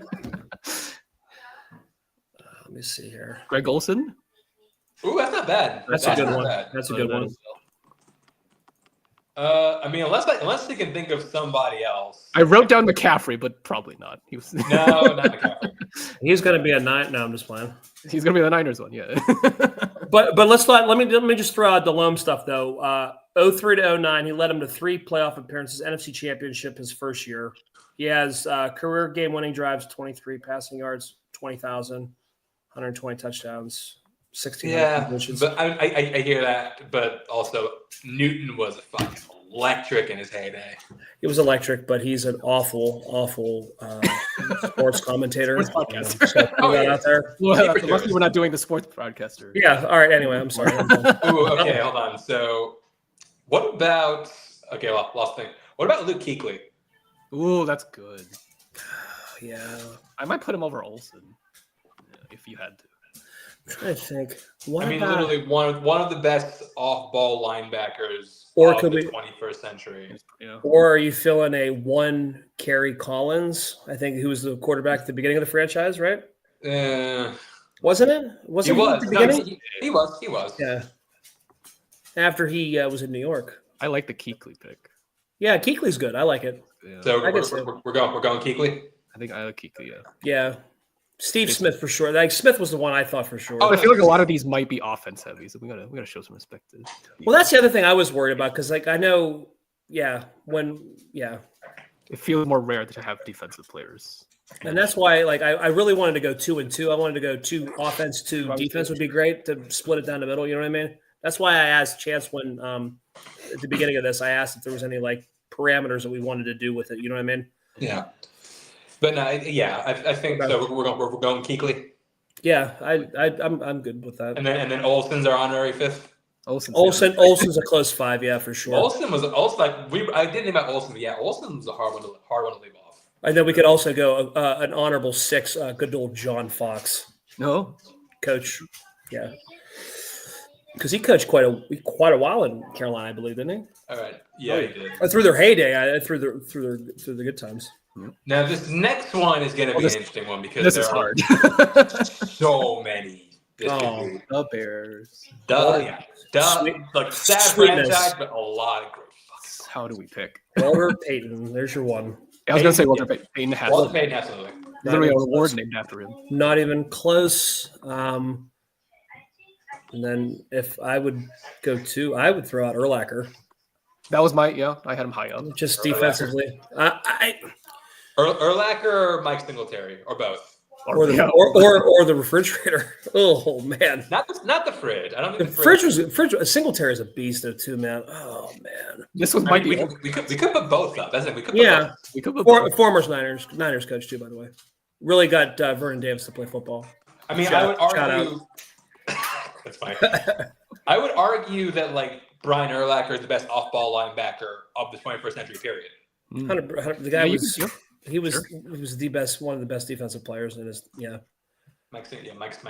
Let me see here. Greg Olsen. Ooh, that's not bad. That's a good one. That's a good one. I mean, unless they can think of somebody else. I wrote down McCaffrey, but probably not. He was no, not McCaffrey. He's going to be a 9. No, I'm just playing. He's going to be the Niners one, yeah. but let me just throw out Delhomme stuff though. 03 to 09, he led him to 3 playoff appearances, NFC Championship his first year. He has career game-winning drives, 23 passing yards, 20,000, 120 touchdowns. 16 completions. But I hear that, but also Newton was fucking electric in his heyday. He was electric, but he's an awful sports commentator. Sports podcaster. Out there. Well, luckily we're not doing the sports broadcaster. Yeah. All right. Anyway, I'm sorry. Ooh, okay, hold on. So, what about? Okay, last thing. What about Luke Kuechly? Ooh, that's good. Yeah, I might put him over Olsen if you had to. I think. Literally one of the best off-ball linebackers of the 21st century. Yeah. Or are you feeling a one Kerry Collins? I think he was the quarterback at the beginning of the franchise, right? Wasn't it? He was. At the beginning? He was. Yeah. After he was in New York. I like the Kuechly pick. Yeah, Kuechly's good. I like it. Yeah. So we're going Kuechly. I think I like Kuechly. Yeah. Yeah. Steve Smith for sure. Like Smith was the one I thought for sure. I feel like a lot of these might be offense heavy, so we gotta show some respect to. Well, that's the other thing I was worried about because, I know, it feels more rare to have defensive players, and that's why, I really wanted to go 2 and 2. I wanted to go 2 offense, 2 defense would be great to split it down the middle. You know what I mean? That's why I asked Chance when at the beginning of this, I asked if there was any parameters that we wanted to do with it. You know what I mean? Yeah. But no, I think so. We're going Kuechly. Yeah, I'm good with that. And then Olsen's our honorary 5th. Olsen's a close 5, yeah, for sure. I didn't think about Olsen, but yeah, Olsen was a hard one to leave off. I know we could also go an honorable 6, good old John Fox. No, coach, yeah, because he coached quite a while in Carolina, I believe, didn't he? All right, yeah, he did. Through their heyday, through the good times. Now this next one is going to be an interesting one because this is hard. So many. The Bears. Sad franchise, but a lot of great fucks. How do we pick? Walter Payton. There's your one. I was going to say Walter Payton has. Walter Payton, absolutely. Literally a reward named after him. Not even close. And then if I would go 2, I would throw out Urlacher. That was I had him high up. Just Urlacher. defensively. Urlacher or Mike Singletary or both. Or the refrigerator. Oh man, not the fridge. I don't think the fridge. Singletary is a beast though too, man. Oh man, this was we could put both up. That's it. We could put both. We could put both. Former Niners coach too, by the way. Really got Vernon Davis to play football. I mean, I would argue. That's fine. I would argue that like Brian Urlacher is the best off-ball linebacker of the 21st century period. 100, the guy was. He was the best, one of the best defensive players in his. Mike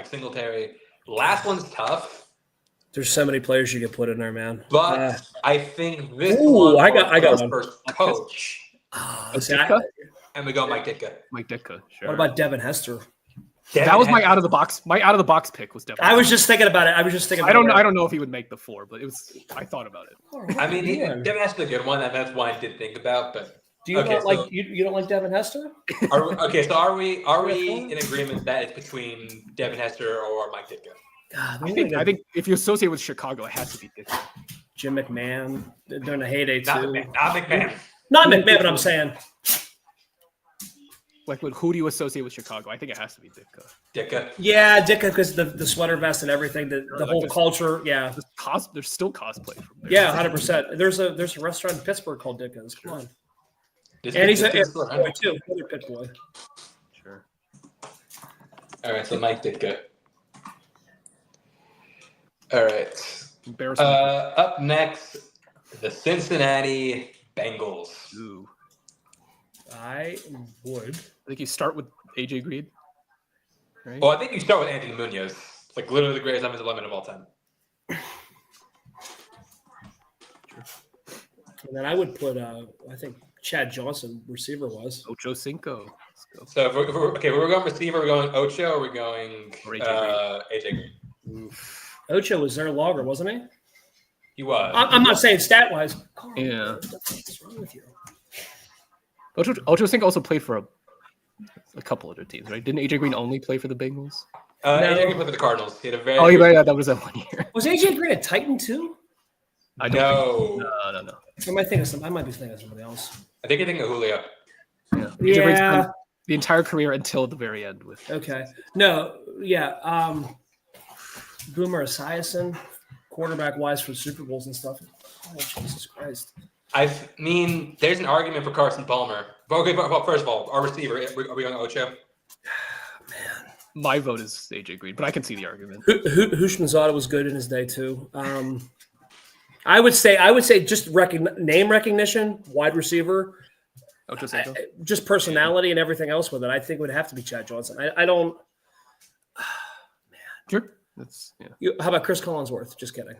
Singletary. Last one's tough. There's so many players you could put in there, man. But I think this I got one. First coach. And we go Mike Ditka. Mike Ditka. Sure. What about Devin Hester? That was my out of the box pick was Devin. I was just thinking about it. I don't know if he would make the 4, but I thought about it. I mean, Devin Hester's a good one. That's one I did think about, but. Do you not like you don't like Devin Hester? Are we in agreement that it's between Devin Hester or Mike Ditka? God, I think if you associate with Chicago, it has to be Ditka. Jim McMahon during the heyday too. Not McMahon. Not McMahon, but I'm saying. Like, who do you associate with Chicago? I think it has to be Ditka. Ditka. Yeah, Ditka because the sweater vest and everything, the whole culture. Yeah, there's still cosplay from there. Yeah, 100%. There's a restaurant in Pittsburgh called Ditka's. Come on. And he's a boy too, another pit boy. Sure. All right, so Mike Ditka. All right. Embarrassing. Up next, the Cincinnati Bengals. Ooh. I would. I think you start with AJ Green. Right? Well, I think you start with Anthony Munoz. It's like literally the greatest offensive lineman of all time. And then I would put, I think Chad Johnson, receiver was. Ocho Cinco. So if we're going receiver, we're going Ocho, or we're going AJ Green. Ocho was there longer, wasn't he? He was. I'm not saying stat-wise. Yeah. What's wrong with you? Ocho Cinco also played for a couple other teams, right? Didn't AJ Green only play for the Bengals? AJ Green played for the Cardinals. He had a very. Oh, yeah, that was that 1 year. Was AJ Green a Titan too? No. I might be thinking of somebody else. I think you're thinking of Julio. Yeah. The entire career until the very end with. Okay. No. Yeah. Boomer Esiason, quarterback wise for Super Bowls and stuff. Oh, Jesus Christ. I mean, there's an argument for Carson Palmer. Okay, well, first of all, our receiver, are we going Ocho? Man. My vote is AJ Green, but I can see the argument. Hushmanzada was good in his day too. I would say just name recognition, wide receiver, just personality and everything else with it. I think it would have to be Chad Johnson. I don't. Man, sure. That's how about Chris Collinsworth? Just kidding.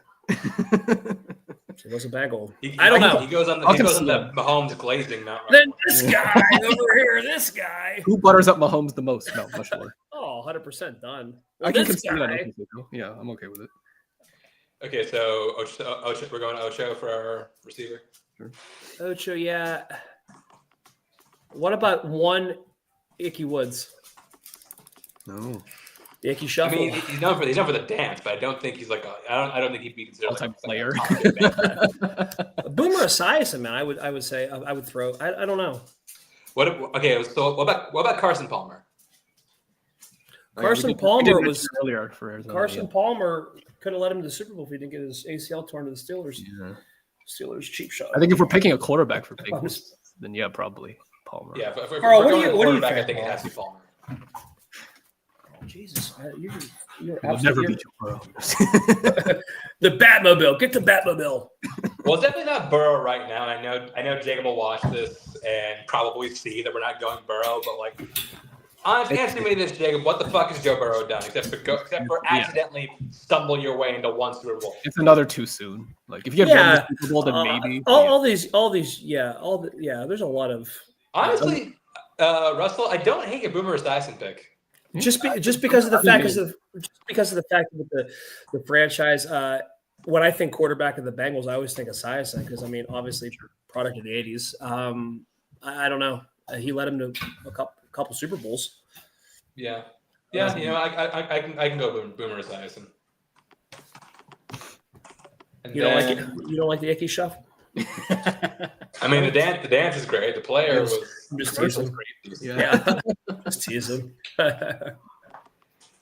He was a bag old. I don't know. He goes on the Mahomes glazing now. Then this guy over here, this guy. Who butters up Mahomes the most? No, much more. Oh, 100% done. I can consider that. Yeah, I'm okay with it. Okay, so Ocho, we're going to Ocho for our receiver. Sure. Ocho, yeah. What about one Icky Woods? No. The Icky Shuffle. I mean, he's known for the dance, but I don't think he's like I don't think he'd be considered all-time player. Boomer Esiason, man. I would say I would throw. I don't know. So what about Carson Palmer? Carson Palmer was earlier for Arizona. Carson Palmer could have led him to the Super Bowl if he didn't get his ACL torn to the Steelers. Yeah. Steelers cheap shot. I think if we're picking a quarterback for Bengals, then yeah, probably Palmer. Yeah, if Carl, what do you think? I think it has to be Palmer. Oh, Jesus, you're We'll never beat you, bro. The Batmobile. Get the Batmobile. Well, it's definitely not Burrow right now. And I know Jacob will watch this and probably see that we're not going Burrow, but like. Honestly, answer me this, Jacob. What the fuck has Joe Burrow done except for accidentally stumble your way into one Super Bowl? It's another too soon. Like if you had won the Super Bowl, then maybe. There's a lot of. Honestly, Russell, I don't hate your Boomer Esiason pick. Just because of the fact that the franchise. When I think quarterback of the Bengals, I always think of Esiason because I mean, obviously, product of the '80s. I don't know. He led him to a couple. couple Super Bowls. Yeah. Yeah, I can go Boomer Esiason. You don't like it? You don't like the icky shuffle? I mean, the dance is great. The player was just teasing. great. Yeah, just teasing.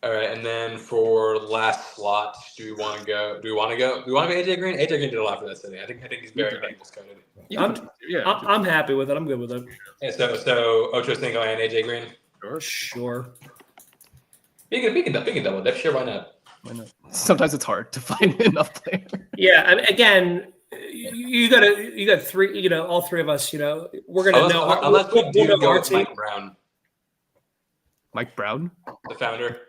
All right, and then for last slot, do we want to go AJ Green? AJ Green did a lot for that city. I think he's very Bengals coded. I'm happy with it. I'm good with it. Yeah, so Ocho Cinco and AJ Green. Sure. We can double dip. Sure, why not? Sometimes it's hard to find enough players. Yeah, I mean, again, you got three. All three of us. We're gonna know unless we do go with Mike Brown. Mike Brown, the founder.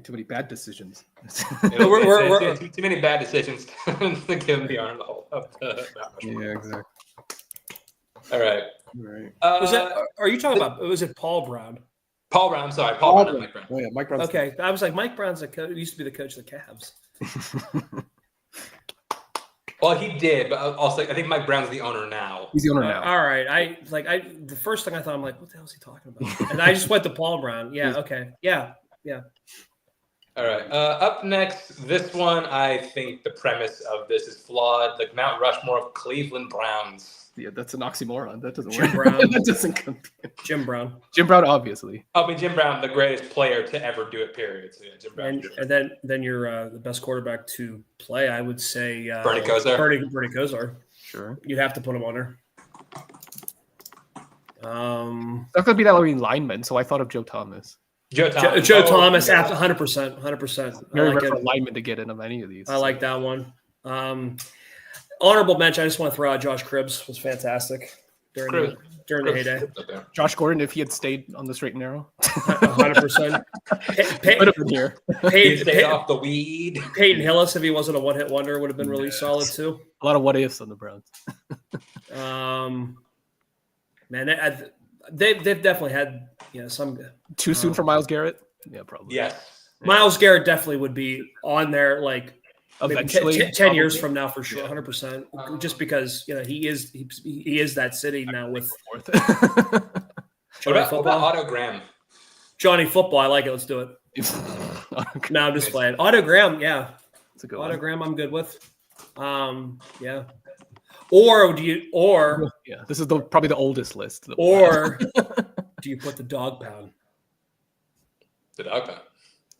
Too many bad decisions. Too many bad decisions to give the honor of the Yeah, exactly. All right. Are you talking about? Was it Paul Brown? Paul Brown. I'm sorry, Paul Brown. Mike Brown. Oh yeah, Mike Brown. Okay, I was like, Mike Brown's used to be the coach of the Cavs. Well, he did, but also I think Mike Brown's the owner now. He's the owner now. All right. The first thing I thought, I'm like, what the hell is he talking about? And I just went to Paul Brown. Yeah. Okay. Yeah. All right. Up next, this one, I think the premise of this is flawed. The Mount Rushmore of Cleveland Browns. Yeah, that's an oxymoron. That doesn't Jim work. Brown. That doesn't compare. Jim Brown. Jim Brown, obviously. I mean, Jim Brown, the greatest player to ever do it, period. So, yeah, Jim Brown. And then you're the best quarterback to play, I would say. Bernie Kosar. Bernie Kosar. Sure. You'd have to put him on there. It's not going to be that many linemen, so I thought of Joe Thomas. Joe Thomas, 100%. Very rare for linemen to get into any of these. I like that one. Honorable mention, I just want to throw out Josh Cribbs. Was fantastic during the heyday. Josh Gordon, if he had stayed on the straight and narrow. 100%. Would have been here. Stayed off the weed. Peyton Hillis, if he wasn't a one-hit wonder, would have been really solid too. A lot of what-ifs on the Browns. Man, they've definitely had some. Too soon for Myles Garrett? Yeah, probably. Yes. Myles Garrett definitely would be on there eventually 10 years from now for sure, 100%. Just because he is that city now with what about Otto Graham? Johnny Football. I like it. Let's do it. No, I'm just playing. Otto Graham, yeah. It's a good Otto one. Graham, I'm good with. Yeah. Or this is probably the oldest list. Or do you put the dog pound? The dog pound.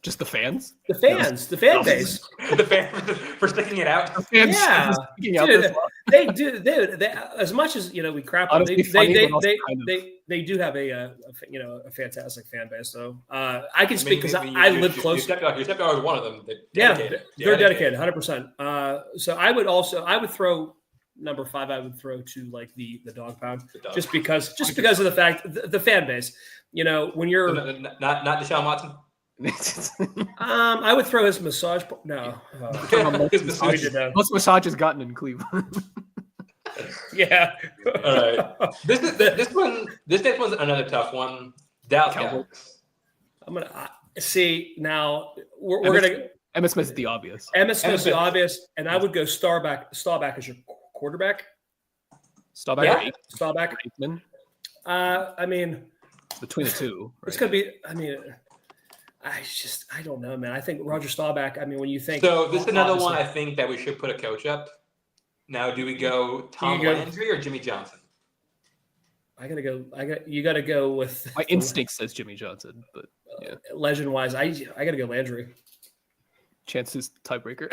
Just the fans? The fan base. The fans for sticking it out. Yeah. Dude, they do. They, as much as we crap on them, they do have a fantastic fan base. So I can speak because I live close. You stepped out with one of them. They're dedicated, 100%. So I would throw number 5. I would throw to like the dog pound, just because of the fact the fan base. When you're not Deshaun Watson. I would throw his massage. No, most massages gotten in Cleveland. Yeah. All right. This next one's another tough one. Dallas Cowboys. I'm gonna see now. We're gonna. Emmitt Smith's the obvious. Emmitt Smith's the obvious, and I would go Staubach as your quarterback. Staubach. Aikman. I mean, between the two, right? It's gonna be. I mean. I don't know, man. I think Roger Staubach. I mean, when you think this is another one, I think that we should put a coach up. Now, do we go Tom Landry or Jimmy Johnson? You got to go with. My instinct says Jimmy Johnson, but legend wise, I got to go Landry. Chances tiebreaker.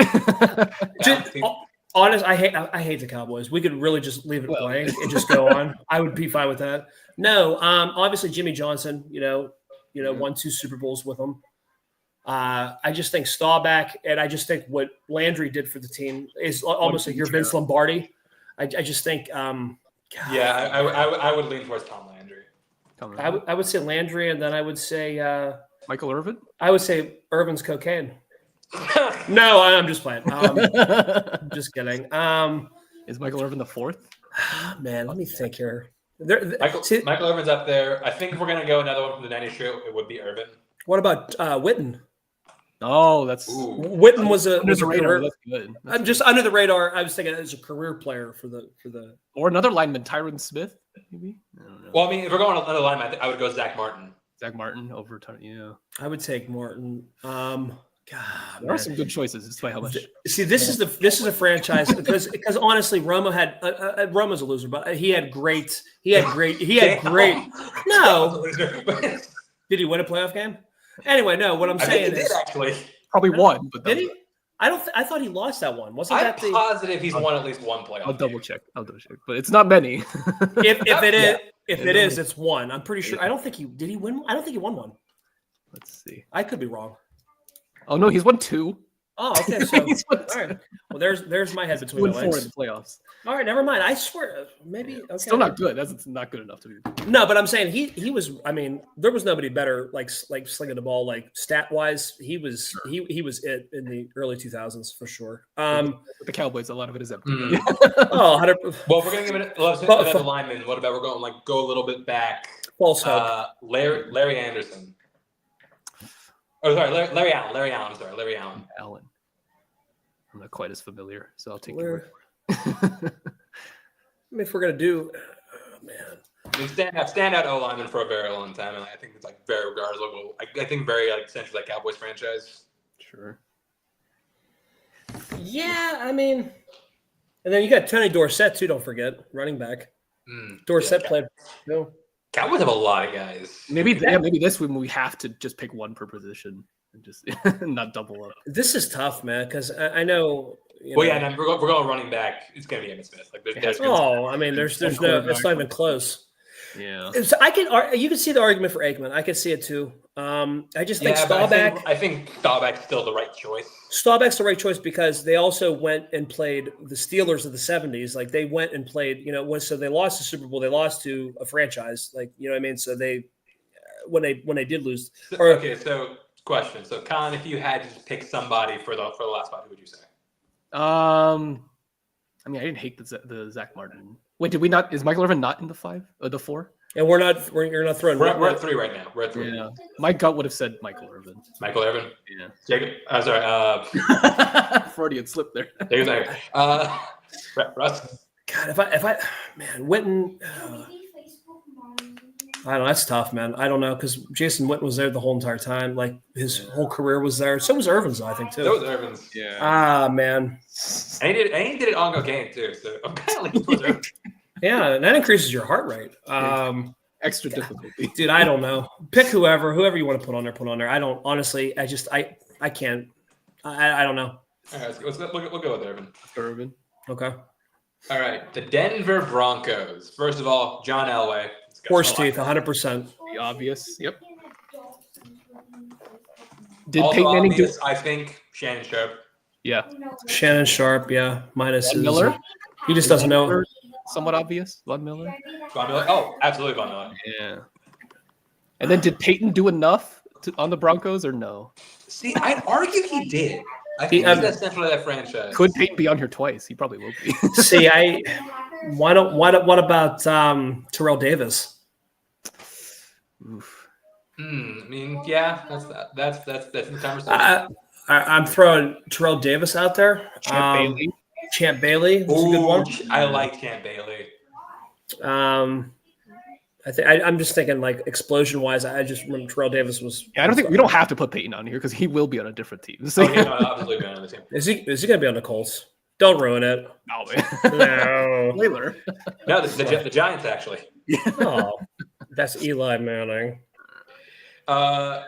Honest, I hate the Cowboys. We could really just leave it playing and just go on. I would be fine with that. No, obviously Jimmy Johnson. Won 2 Super Bowls with them. I just think Staubach, and I just think what Landry did for the team is almost like your Vince Lombardi. I just think. I would lean towards Tom Landry. I would say Landry, and then I would say Michael Irvin. I would say Irvin's cocaine. No, I'm just playing. Just kidding. Is Michael Irvin the 4th? Man, let me think here. Michael Irvin's up there. I think if we're gonna go another one from the 90s show, it would be Irvin. What about Witten? Oh, that's Witten was under the radar. That's good. I'm just under the radar. I was thinking as a career player for the or another lineman, Tyron Smith. maybe. I don't know. Well, I mean, if we're going another line, I would go Zach Martin. Zach Martin over yeah. I would take Martin. God, there are some good choices. Despite how much. See, this is a franchise because honestly, Romo had Romo's a loser, but he had great. No, did he win a playoff game? Anyway, no. What I'm saying is, actually probably won, but did he? I thought he lost that one. Wasn't I'm that the? Positive he's won at least one playoff. I'll double check, but it's not many. If it is, it's one. I'm pretty sure. I don't think he did. He win? I don't think he won one. Let's see. I could be wrong. Oh no, he's won 2. Oh, okay. So all right. Well, there's my head between the legs. 4 in the playoffs. All right, never mind. I swear, maybe okay. Still not good. That's not good enough to be. No, but I'm saying he was. I mean, there was nobody better like slinging the ball like stat wise. He was he was it in the early 2000s for sure. The Cowboys, a lot of it is empty. 100. Well, we're gonna give it another lineman. What about we're going go a little bit back? False hope. Larry Anderson. Oh, sorry, Larry Allen. I'm sorry, Larry Allen. I'm not quite as familiar, so I'll take it. I mean, if we're gonna do, man, I mean, standout O lineman for a very long time, and I think it's like very regardless. I think very central like Cowboys franchise. Sure. Yeah, I mean, and then you got Tony Dorsett too. Don't forget, running back. Dorsett played. No. Cowboys have a lot of guys. Maybe this one we have to just pick one per position and just not double up. This is tough, man, because I know. Well, yeah, and we're going running back. It's going to be Emmitt Smith. Like, there's I mean, there's no. It's not even close. Yeah. So you can see the argument for Aikman. I can see it too. I just think Staubach. I think Staubach's still the right choice. Staubach's the right choice because they also went and played the Steelers of the 70s. Like they went and played, so they lost the Super Bowl. They lost to a franchise. Like, you know what I mean? So they, when they did lose. Okay. So question. So Colin, if you had to pick somebody for the last spot, who would you say? I mean, I didn't hate the Zach Martin. Wait, did we not? Is Michael Irvin not in the 5 or the 4? And you're not throwing. We're at 3 right now. We're at 3. Yeah. My gut would have said Michael Irvin. Michael Irvin. Yeah. Jacob. I'm sorry. Freudian slip there. Russ. God, if I man, Witten. I don't know. That's tough, man. I don't know because Jason Witten was there the whole entire time. Like his whole career was there. So was Irvin's, I think, too. So was Irvin's. Yeah. Man. And he did it on game too. So I'm kind of leaning towards Irvin. Yeah, and that increases your heart rate. Extra difficulty, dude. I don't know. Pick whoever you want to put on there. I don't honestly. I can't. I don't know. All right, we'll go with Irvin. Irvin. Okay. All right, the Denver Broncos. First of all, John Elway. Horse teeth, 100%. The obvious. Yep. Did Peyton Manning do? I think Shannon Sharp. Yeah. Shannon Sharp. Yeah. Minus Von Miller. He just doesn't know. Somewhat obvious. Von Miller. Oh, absolutely Von Miller. Yeah. And then did Peyton do enough on the Broncos or no? See, I'd argue he did. I think that's definitely that franchise. Could Peyton be on here twice? He probably will be. See, what about Terrell Davis? Oof. I mean, yeah, that's the conversation. I'm throwing Terrell Davis out there. Champ Bailey. That's a good one. I like Champ Bailey. I'm just thinking like explosion wise. I just remember Terrell Davis was. Yeah, I don't think we don't have to put Peyton on here because he will be on a different team. So absolutely be on the team. Is he going to be on the Colts? Don't ruin it. No, Layler. No, the Giants actually. Oh, that's Eli Manning. I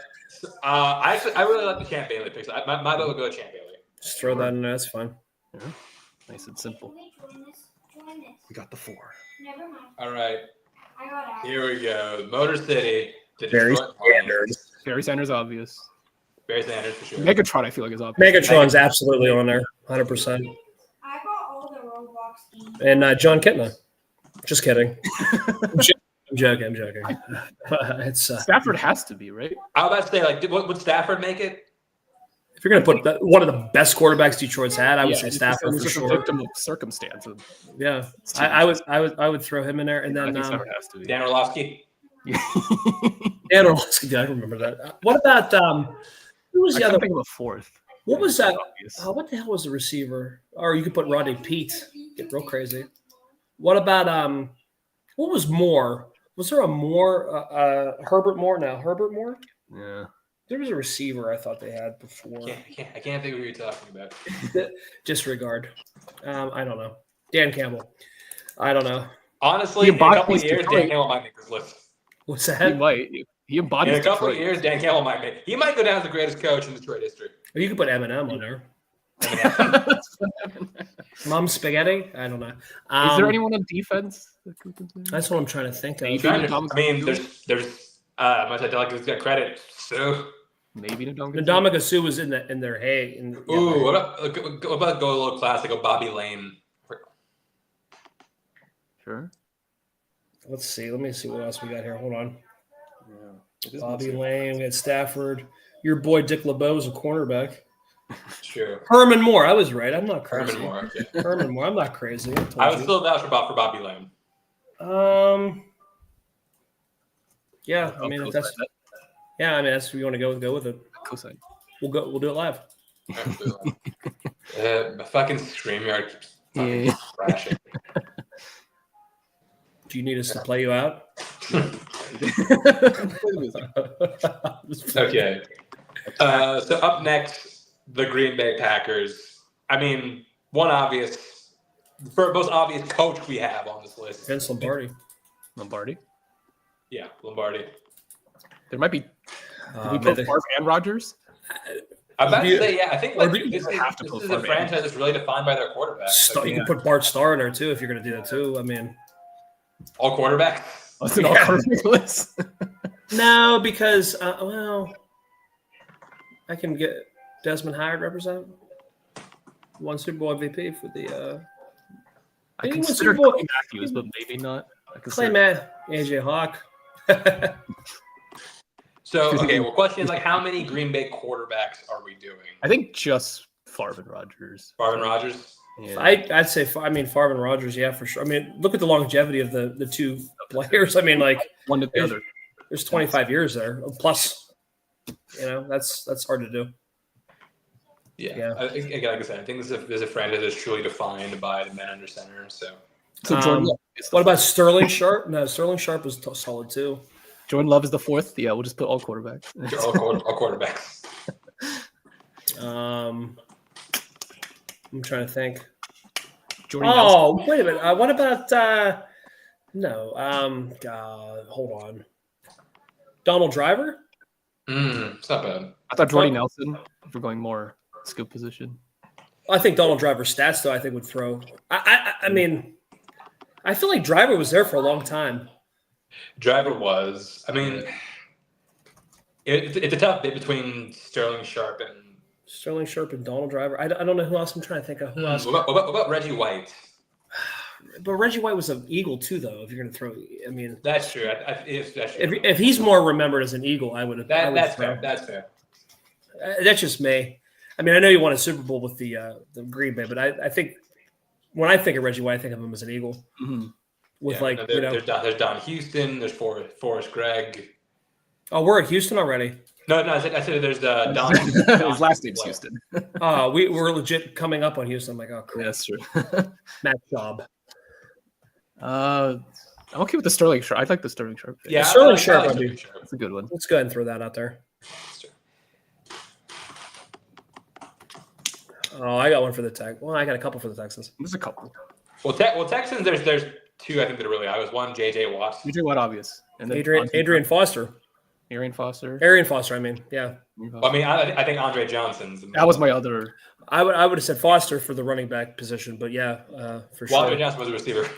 really like the Champ Bailey picks. My vote would go to Champ Bailey. Just throw that in there. That's fine. Yeah. Nice and simple. We got the 4. Never mind. All right. I got out. Here we go. Motor City. Barry Sanders. Barry Sanders, obvious. Barry Sanders for sure. Megatron, I feel like is obvious. Megatron's absolutely on there, 100%. I got all the Roblox games. And John Kitna. Just kidding. I'm joking. It's Stafford has to be, right? I was about to say, like, would Stafford make it? If you're going to put one of the best quarterbacks Detroit's had, I would say Stafford for sure. A victim of circumstance. Yeah, I would throw him in there, and then Stafford has to be. Dan Orlovsky. Dan Orlovsky, I remember that. What about who was the other? Think of a 4th. What was that? What the hell was the receiver? Or you could put Rodney Pete. Get real crazy. What about What was Moore? Was there a Moore? Herbert Moore? No, Herbert Moore. Yeah. There was a receiver I thought they had before. I can't think of who you're talking about. Disregard. I don't know. Dan Campbell. I don't know. Honestly, in a couple of years, Dan Campbell might make this list. What's that? He might. He embodies In a couple Detroit. of years, Dan Campbell might make. He might go down as the greatest coach in Detroit history. Or you could put Eminem on there. Mom spaghetti? I don't know. Is there anyone on defense? That's what I'm trying to think of. I mean, there's much I feel like it's got credit. So maybe Ndamukong Suh was in their hay. What about go a little classic? Go Bobby Lane. Sure. Let's see. Let me see what else we got here. Hold on. Yeah. Bobby Lane. We had Stafford. Your boy Dick LeBeau is a cornerback. True. Herman Moore. I was right. I'm not crazy. Herman Moore. Okay. Herman Moore. I'm not crazy. I was still vouch for Bobby Lane. Yeah. I mean, if that's. Yeah. I mean, that's what you want to go with it. Cosine. We'll do it live. My fucking StreamYard keeps crashing. Do you need us to play you out? Okay. So up next, the Green Bay Packers. I mean, most obvious coach we have on this list. Vince Lombardi. Lombardi? Yeah, Lombardi. There might be. Did we put Favre and Rodgers? I'm about to say, yeah. I think like, this put is a franchise that's really defined by their quarterback. You can put Bart Starr in there too if you're going to do that too. I mean, all quarterbacks. It's an all quarterback list. No, because well, I can get Desmond Howard represent. Won Super Bowl MVP for the. I consider Clay Matthews, but maybe not. Clay AJ Hawk. So, okay, well, question is, like, how many Green Bay quarterbacks are we doing? I think just Favre and Rodgers. Favre and Rodgers? Yeah. I'd say, Favre and Rodgers, yeah, for sure. I mean, look at the longevity of the two players. I mean, like, one to the other. There's 25 years there. Plus, that's hard to do. Yeah. Like I said, I think this is a franchise that's truly defined by the men under center. So what about Sterling Sharp? No, Sterling Sharp was solid too. Jordan Love is the fourth. Yeah, we'll just put all quarterbacks. all quarterbacks. I'm trying to think. Jordan Nelson. Wait a minute. What about hold on. Donald Driver? It's not bad. I thought Jordy Nelson, if we're going more skill position. I think Donald Driver's stats, though, I think would throw. I mean, I feel like Driver was there for a long time. Driver was. I mean, it's a tough bit between Sterling Sharp and Donald Driver. I don't know who else I'm trying to think of. Who else? What about Reggie White? But Reggie White was an Eagle too, though. If you're going to throw, I mean, that's true. If he's more remembered as an Eagle, I would have. That's fair. That's fair. That's just me. I mean, I know you won a Super Bowl with the Green Bay, but I think when I think of Reggie White, I think of him as an Eagle. Mm-hmm. With there's Don Houston, there's Forrest Gregg. Oh, we're at Houston already. No, I said there's Don. His last name's Houston. We're legit coming up on Houston. I'm like, oh, cool. Yeah, that's true. Matt Schaub. I'm okay with the Sterling Sharp. I like the Sterling Sharp. Yeah, Sterling Sharp. That's a good one. Let's go ahead and throw that out there. Oh, I got one for the Texans. Well, I got a couple for the Texans. There's a couple. Well, Texans, there's two I think that are really obvious. One, J.J. Watt. J.J. Watt, obvious. And then Adrian Foster. Arian Foster, I mean, yeah. I mean, I think Andre Johnson's. That was my other. I would have said Foster for the running back position, but yeah, for sure. Andre Johnson was a receiver.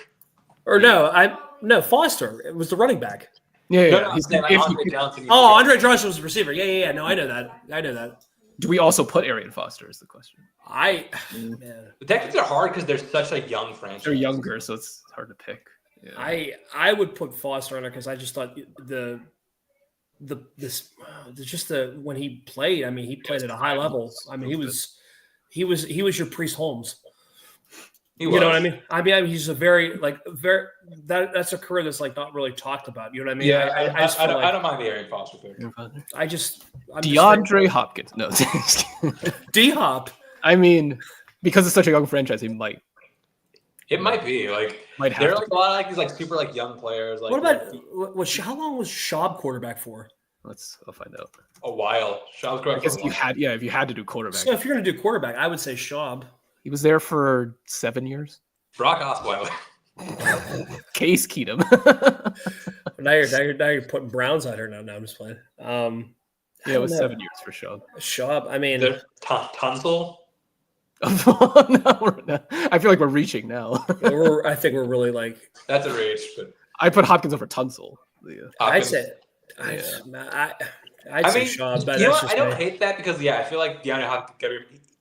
Or no, Foster. It was the running back. Yeah. Andre Johnson. Andre Johnson was the receiver. Yeah. No, I know that. Do we also put Arian Foster is the question. The Texans are hard because they're such a young franchise. They're younger, so it's hard to pick. Yeah. I would put Foster on there because I just thought when he played. I mean, he played at a high level. I mean, he was your Priest Holmes. You know what I mean? I mean, he's a very that's a career that's like not really talked about. You know what I mean? Yeah, I don't mind the Arian Foster pick. DeAndre Hopkins. No, D-Hop. I mean, because it's such a young franchise, he might. It might be like Might have there are to like a lot of like these like super like young players. Like What about how long was Schaub quarterback for? I'll find out. a while? Schaub's I quarterback guess for a if you while. had if you had to do quarterback, So if you're going to do quarterback, I would say Schaub. he was there for 7 years. Brock Osweiler. Case Keenum. Now you're putting Browns on her now. No, I'm just playing. Yeah, it was 7 years for Schaub. Schaub. I mean, Tunsil. No, I feel like we're reaching now. I think we're really like. That's a reach, but I put Hopkins over Tunsil. Yeah. I'd Hopkins. say. I'd I say mean, Schaub, but you know that's what? I just don't me. hate that because I feel like DeAndre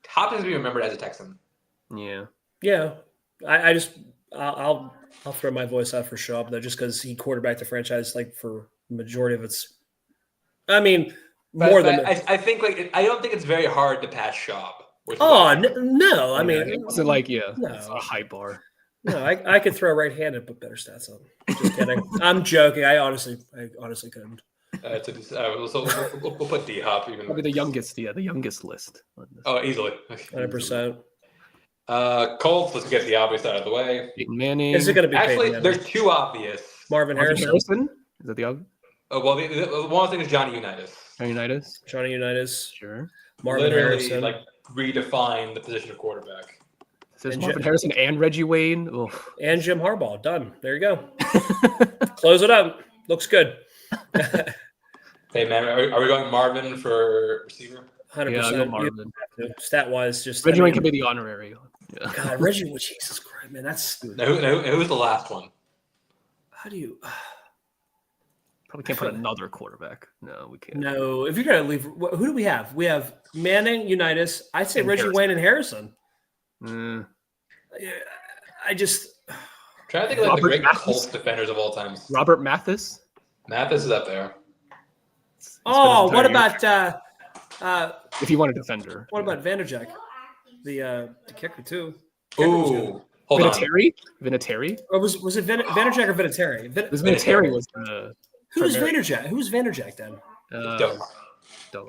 Hopkins will be remembered as a Texan. Yeah. Yeah, I'll throw my voice out for Schaub though, just because he quarterbacked the franchise like for the majority of its. I mean, more than. I think like I don't think it's very hard to pass Schaub. Oh no! I mean, it wasn't like no. it's a high bar. No, I could throw right-handed, put better stats on. Just kidding. I'm joking. I honestly couldn't. So we'll put D Hop even. Probably the youngest list. Oh, easily. 100%. Colts. Let's get the obvious out of the way. Peyton Manning. Is it going to be Actually, Peyton Manning? there's two obvious. Marvin Harrison? Is that the obvious? Oh, well, the one thing is Johnny Unitas. Johnny Unitas. Sure. Marvin Literally, Harrison. like redefine the position of quarterback. So there's Marvin Harrison and Reggie Wayne. Oof. And Jim Harbaugh. Done. There you go. Close it up. Looks good. Hey, man, are we going Marvin for receiver? 100%. Yeah, I'll go Marvin. Stat-wise, just Reggie Wayne can be the honorary. Yeah. God, Reggie, Jesus Christ, man, that's Now, who's the last one? how do you? Probably can't put another quarterback. No, we can't. No, if you're gonna leave, who do we have? We have Manning, Unitas. I'd say And Reggie Harrison. Wayne and Harrison. I just I'm trying to think of like Robert the great Mathis? Colts defenders of all time. Robert Mathis. Mathis is up there. Oh, what entire about If you want a defender. what about Vanderjack, the kicker too? Ooh, hold on. Vinatieri? Or was it Vanderjack or Vinatieri? It was Vinatieri was the Who was primary- Vanderjack? Who was Vanderjack then? Don't.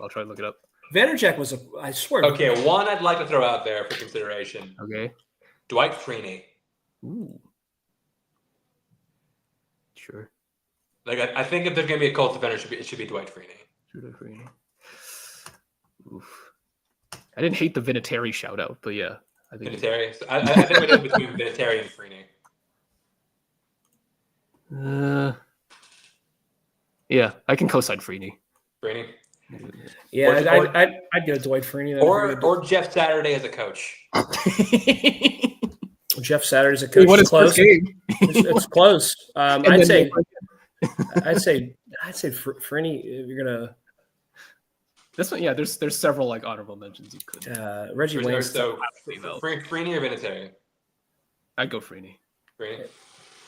I'll try to look it up. Vanderjack was I swear. Okay, one I'd like to throw out there for consideration. Okay. Dwight Freeney. Ooh. Sure. Like I think if there's gonna be a Colts defender, it should be Dwight Freeney. Oof. I didn't hate the Vinatieri shout out, but yeah. I think Vinatieri. So I think we did between Vinatieri and Freeney. Yeah, I can co-sign Freeney. Freeney. Yeah, Or- I'd go Dwight Freeney. Or Jeff Saturday as a coach. Jeff Saturday's a coach. What It's is first close. game? It's close. And I'd then say Freeney. If you're gonna this one, yeah. There's several like honorable mentions you could. Reggie Wayne. So Freeney or Vinatieri? I'd go Freeney. Freeney.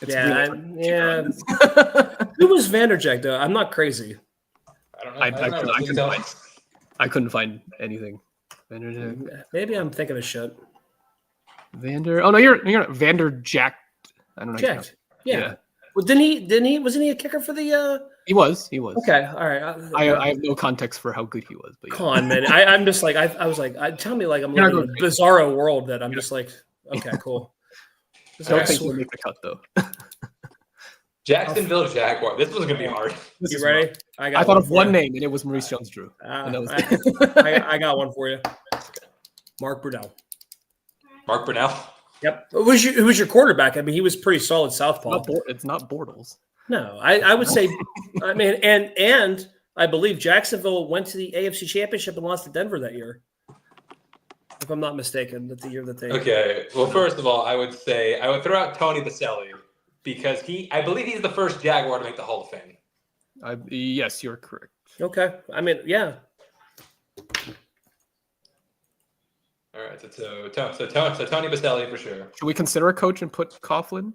It's Yeah, really hard to yeah. choose. Who was Vanderjack though? I'm not crazy. I don't know. I couldn't find anything. Maybe I'm thinking of shit. Oh no, you're Vanderjack. I don't know. Jacked. Yeah. Yeah. Well, wasn't he a kicker for the? He was. Okay. All right. I have no context for how good he was, but yeah. Come on, man. I'm just like I was like, tell me like I'm living in a bizarro world that I'm just like, okay, cool. Don't think he'll make the cut though. Jacksonville Jaguar. This one's gonna be hard. You ready? I thought of one name and it was Maurice Jones-Drew. And that was I got one for you. Mark Brunell. Mark Brunell. Yep. Who was your quarterback? I mean, he was pretty solid southpaw. It's not Bortles. No, I would say, I mean, and I believe Jacksonville went to the AFC Championship and lost to Denver that year, if I'm not mistaken. That the year that they. Okay. Well, first of all, I would throw out Tony Baselli because I believe he's the first Jaguar to make the Hall of Fame. Yes, you're correct. Okay. I mean, yeah. All right, so Tony Baselli for sure. Should we consider a coach and put Coughlin?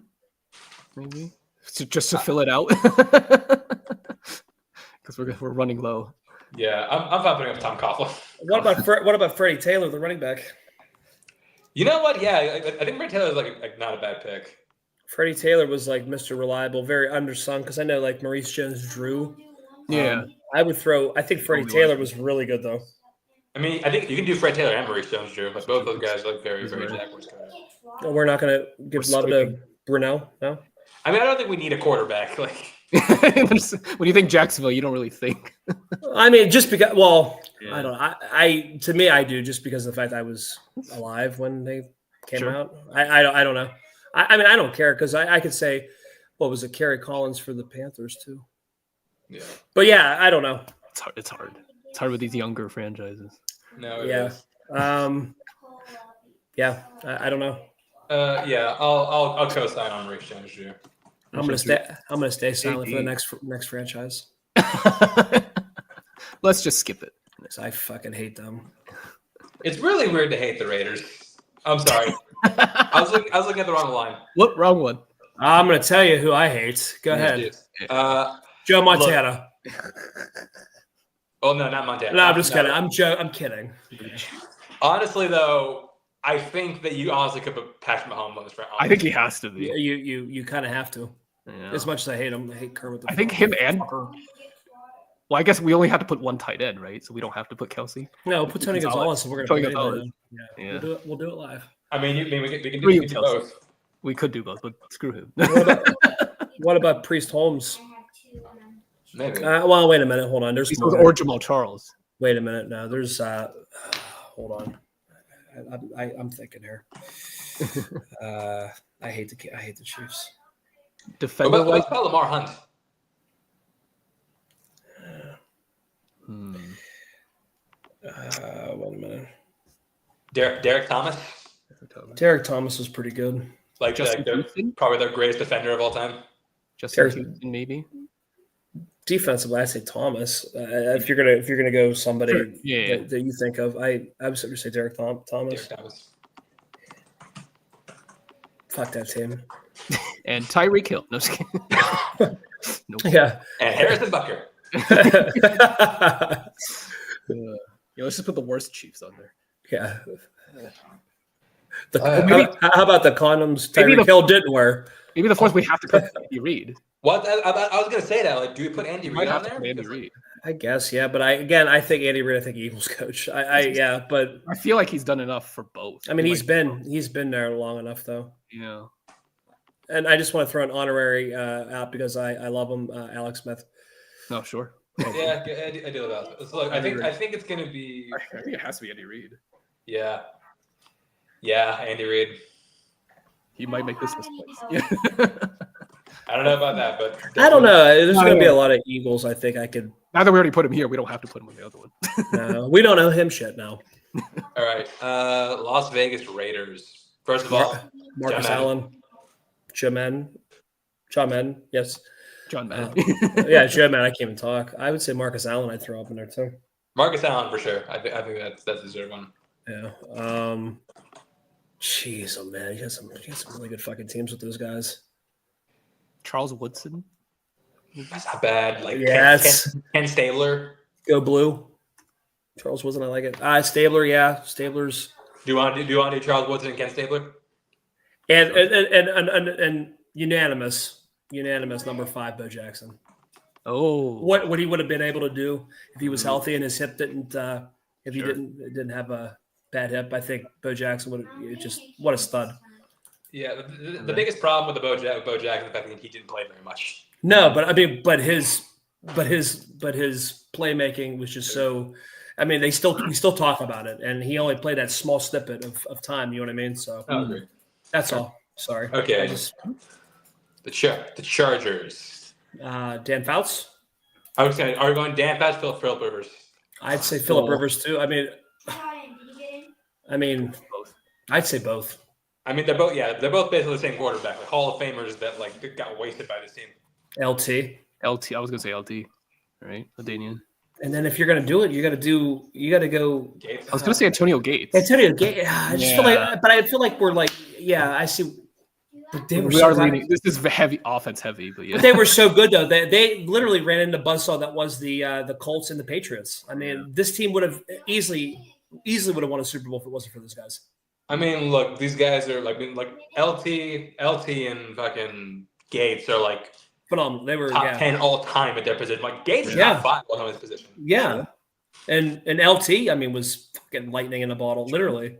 Maybe just to fill it out, because we're running low. Yeah, I'm fine putting up Tom Coughlin. What about Freddie Taylor, the running back? You know what? Yeah, I think Freddie Taylor is like not a bad pick. Freddie Taylor was like Mr. Reliable, very undersung because I know like Maurice Jones-Drew. Yeah, I think Freddie Taylor was really good though. I mean, I think you can do Fred Taylor and Maurice Jones-Drew. Like both those guys, like very, very Jaguars. We're not going to give love to Brunel, no? I mean, I don't think we need a quarterback. Like, when you think Jacksonville, you don't really think. I mean, just because. Well, Yeah. I don't know. I to me, I do just because of the fact I was alive when they came Sure. out. I don't know. I mean, I don't care because I could say, what was it, Kerry Collins for the Panthers too. yeah. But yeah, I don't know. It's hard. It's hard with these younger franchises. No, it Yeah. is. Yeah, I don't know. Yeah, I'll co-sign on Rick Jenju. I'm gonna stay silent for the next franchise. Let's just skip it. 'Cause I fucking hate them. It's really weird to hate the Raiders. I'm sorry. I was looking at the wrong line. What? Wrong one. I'm gonna tell you who I hate. Go ahead, Joe Montana. Oh no, not Montana. No, I'm just kidding. I'm kidding. Honestly, though, I think that you honestly could put Patrick Mahomes on this round. I think he has to be. You kind of have to. Yeah. As much as I hate him, I hate Kermit. I think him and. Well, I guess we only had to put one tight end, right? So we don't have to put Kelsey. No, put Tony Gonzalez. And we're gonna Tony put Gonzalez. Yeah. We'll do it live. I mean, we can Screw you, do Kelsey. both. We could do both, but screw him. What about Priest Holmes? Maybe. Well, wait a minute. Hold on. There's more. or Jamal Charles. Wait a minute. No, there's. Hold on. I'm thinking here. I hate the Chiefs. Defender. What about Lamar Hunt? Wait a minute. Derek Thomas. Derek Thomas was pretty good. Like they're probably their greatest defender of all time. Justin Houston, maybe. Defensively, I'd say Thomas. If you're gonna go somebody that you think of, I would say Derek Thomas. Derek Thomas. Fuck that team. And Tyreek Hill. No, just kidding. Nope. Yeah. And Harrison Butker. Let's just put the worst Chiefs on there. Yeah. How about the condoms Tyreek Hill didn't wear? Maybe the fourth we have to put Andy Reid. What? I was going to say that. Like, do we put Andy Reid on there? Andy Reid. I guess, yeah. But I think Andy Reid. I think Eagles coach. But I feel like he's done enough for both. I mean, he's been there long enough though. Yeah. And I just want to throw an honorary out because I love him, Alex Smith. No, sure. Yeah, I do love that. So look, I think it's going to be. I think it has to be Andy Reid. Yeah, Andy Reid. He might make this place. I don't know about that, but I don't know. There's going to be a lot of Eagles. I think I could. Now that we already put him here, we don't have to put him on the other one. No, we don't know him shit now. All right, Las Vegas Raiders. First of all, Marcus Allen, Jamin, yes, John Madden. Jamin. I can't even talk. I would say Marcus Allen. I'd throw up in there too. Marcus Allen for sure. I think that's the deserved one. Yeah. Jeez, oh man, you got some really good fucking teams with those guys. Charles Woodson. That's not bad. Like yes. Ken Stabler. Go blue. Charles Woodson, I like it. Stabler, yeah. Stabler's. Do you want to do Charles Woodson and Ken Stabler? And unanimous number 5, Bo Jackson. Oh. What he would have been able to do if he was healthy and his hip didn't if he didn't have a bad hip, I think Bo Jackson would have just what a stud. Yeah, the biggest problem with Bo Jackson is the fact that he didn't play very much. No, but I mean, but his playmaking was just so. I mean, we still talk about it, and he only played that small snippet of time. You know what I mean? So that's all. Sorry. Okay. The Chargers. Dan Fouts. I was saying, are we going Dan Fouts, Philip Rivers? I'd say Philip Rivers too. I mean, I'd say both. I mean, they're both basically the same quarterback, like Hall of Famers that like got wasted by this team. LT. I was gonna say LT, right? LaDainian. And then if you're gonna do it, you got to go. Gates. I was gonna say Antonio Gates. Antonio Gates. I just feel like, but I feel like we're like, I see. But they were this is heavy offense heavy, but yeah. But they were so good though. They literally ran into buzzsaw that was the Colts and the Patriots. I mean, this team would have easily would have won a Super Bowl if it wasn't for those guys. I mean, look, these guys are like LT and fucking Gates are like phenomenal. They were top 10 all time at their position. Like Gates is top 5 all time at his position. Yeah, and LT, I mean, was fucking lightning in a bottle, literally.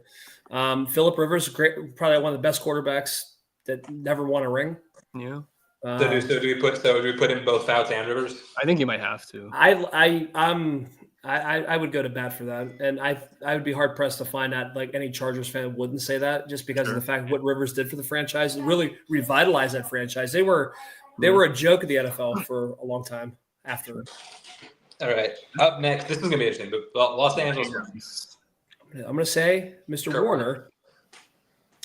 Phillip Rivers, great, probably one of the best quarterbacks that never won a ring. Yeah. So do we put in both Fouts and Rivers? I think you might have to. I would go to bat for that, and I would be hard pressed to find out like any Chargers fan wouldn't say that, just because of the fact what Rivers did for the franchise. It really revitalized that franchise. They were a joke of the NFL for a long time after. All right, up next, this is gonna be interesting. But Los Angeles Rams. I'm gonna say Mr. Warner.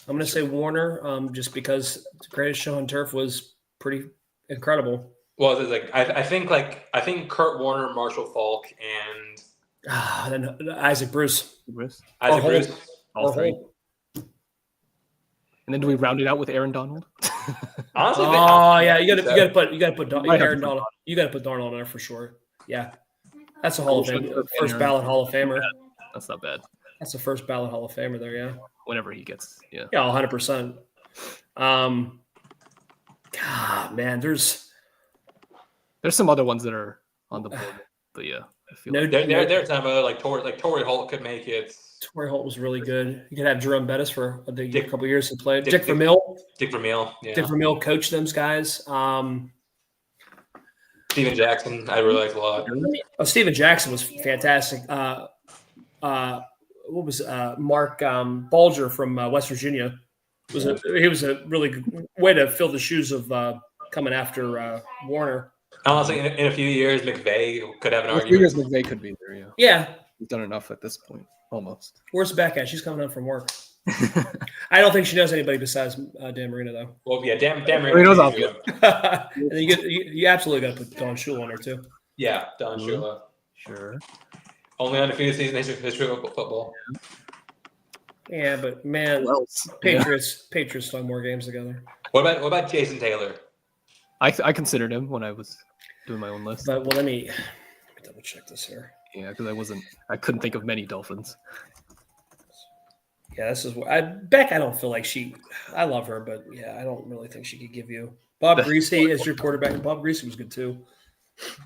I'm gonna say Warner, just because the greatest show on turf was pretty incredible. Well, it's like I think Kurt Warner, Marshall Faulk, and then Isaac Bruce. Isaac Bruce. All three. And then do we round it out with Aaron Donald? Honestly, yeah, you gotta put Aaron Donald. You gotta put Darnold in there for sure. Yeah, that's a Hall of Fame, first ballot Hall of Famer. That's not bad. That's the first ballot Hall of Famer there. Yeah, whenever he gets. Yeah, 100%. God, man, there's some other ones that are on the board, but yeah, I feel they're talking about like Torrey Holt could make it. Torrey Holt was really good. You could have Jerome Bettis for a couple of years he played. Dick Vermeil. Dick Vermeil. Yeah. Dick Vermeil coached those guys. Steven Jackson, I really liked a lot. Steven Jackson was fantastic. What was Mark Bulger from West Virginia? He was a really good way to fill the shoes of coming after Warner. Honestly, in a few years, McVay could have an argument. Years, McVay could be there. Yeah. Yeah. He's done enough at this point, almost. Where's Beck at? She's coming home from work. I don't think she knows anybody besides Dan Marino, though. Well, yeah, Dan Marino's out there. And then you absolutely got to put Don Shula on there too. Yeah, Don Shula. Sure. Only undefeated season in history of football. Yeah, but man, Patriots won more games together. What about Jason Taylor? I considered him when I was doing my own list. But let me double check this here. Yeah, because I couldn't think of many Dolphins. Yeah, this is what Beck. I don't feel like I love her, but yeah, I don't really think she could give you. Bob Greasy as your quarterback. Bob Greasy was good too.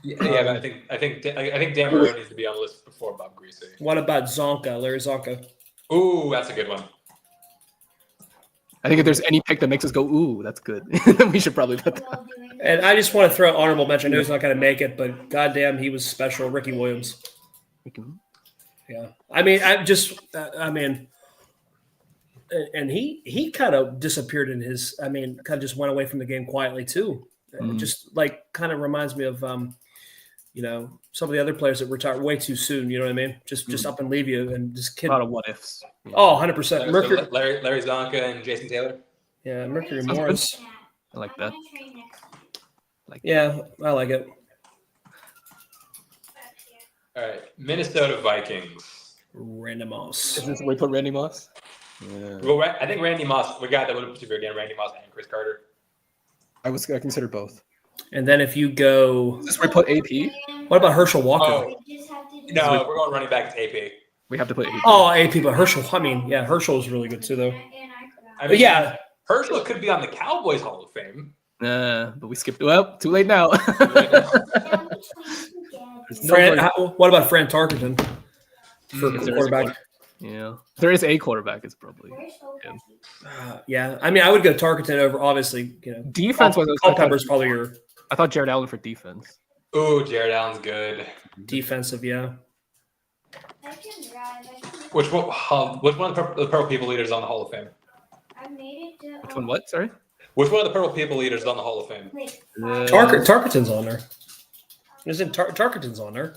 Yeah, but I think Dan Marino needs to be on the list before Bob Greasy. What about Zonka, Larry Zonka? Ooh, that's a good one. I think if there's any pick that makes us go, ooh, that's good, we should probably put that. And I just want to throw an honorable mention. I know he's not going to make it, but goddamn, he was special. Ricky Williams. Yeah, and he kind of disappeared in his. Kind of just went away from the game quietly too. Just like kind of reminds me of, some of the other players that retired way too soon. You know what I mean? Just up and leave you and just kid. A lot of what ifs. Oh, 100%. Mercury, Larry Zonka and Jason Taylor. Yeah, Mercury Morris. I like that. Yeah, I like it. All right, Minnesota Vikings. Randy Moss. Is this where we put Randy Moss? Yeah. Well, I think Randy Moss. We got that would have put again. Randy Moss and Chris Carter. I consider both. And then if you go, is this where we put AP? What about Herschel Walker? Oh, no, we're going running back to AP. We have to put AP. Oh, AP, but Herschel. Herschel is really good too, though. Yeah, Herschel could be on the Cowboys Hall of Fame. But we skipped. Well, too late now. What about Fran Tarkenton for quarterback? Yeah, there is a quarterback. It's probably him. Yeah, I would go Tarkenton over. Obviously, defense was Culpepper's probably your. I thought Jared Allen for defense. Ooh, Jared Allen's good. Defensive, yeah. Which one of the Purple People leaders on the Hall of Fame? Which one? What? Sorry. Which one of the Purple People leaders is on the Hall of Fame? Tarkenton's on there. Isn't Tarkenton's on there?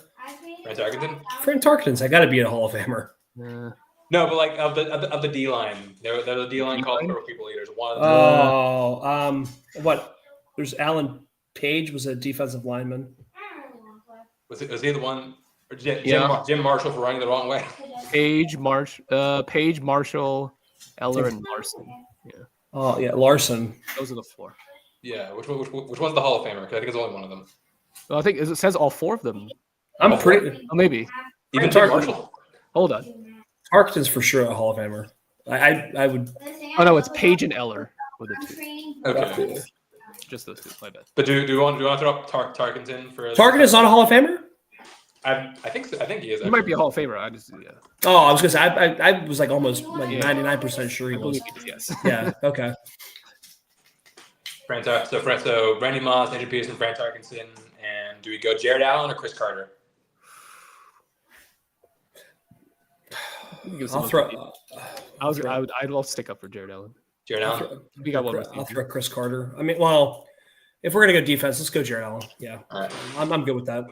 Fran Tarkenton? Fran Tarkenton's. I got to be a Hall of Famer. No, but like of the D line, there's a D line called Purple People leaders. What? There's Alan Page was a defensive lineman. Was he the one? Or Jim Marshall for running the wrong way. Page, Marshall, Eller, and Larson. Yeah. Oh yeah, Larson. Those are the four. Yeah. Which one's the Hall of Famer? Because I think it's only one of them. Well, I think it says all four of them. I'm pretty. Oh, maybe. Even Marshall. Hold on. Tarkenton's for sure a Hall of Famer. I would. Oh no, it's Page and Eller with the two. Okay. Just those two. My bad. But do you want to throw up Tarkenton for? Tarkenton's not a Hall of Famer? I think so. I think he is. He might be a Hall of Famer. I just Oh, I was gonna say I was like almost like 99% sure he I was. believe he is, yes. Yeah. Okay. So Randy Moss, Andrew Peterson, Fran Tarkenson, and do we go Jared Allen or Chris Carter? I'll stick up for Jared Allen. Jared Allen. We got one. I'll throw Chris Carter. I mean, well, if we're gonna go defense, let's go Jared Allen. Yeah. All right. I'm good with that.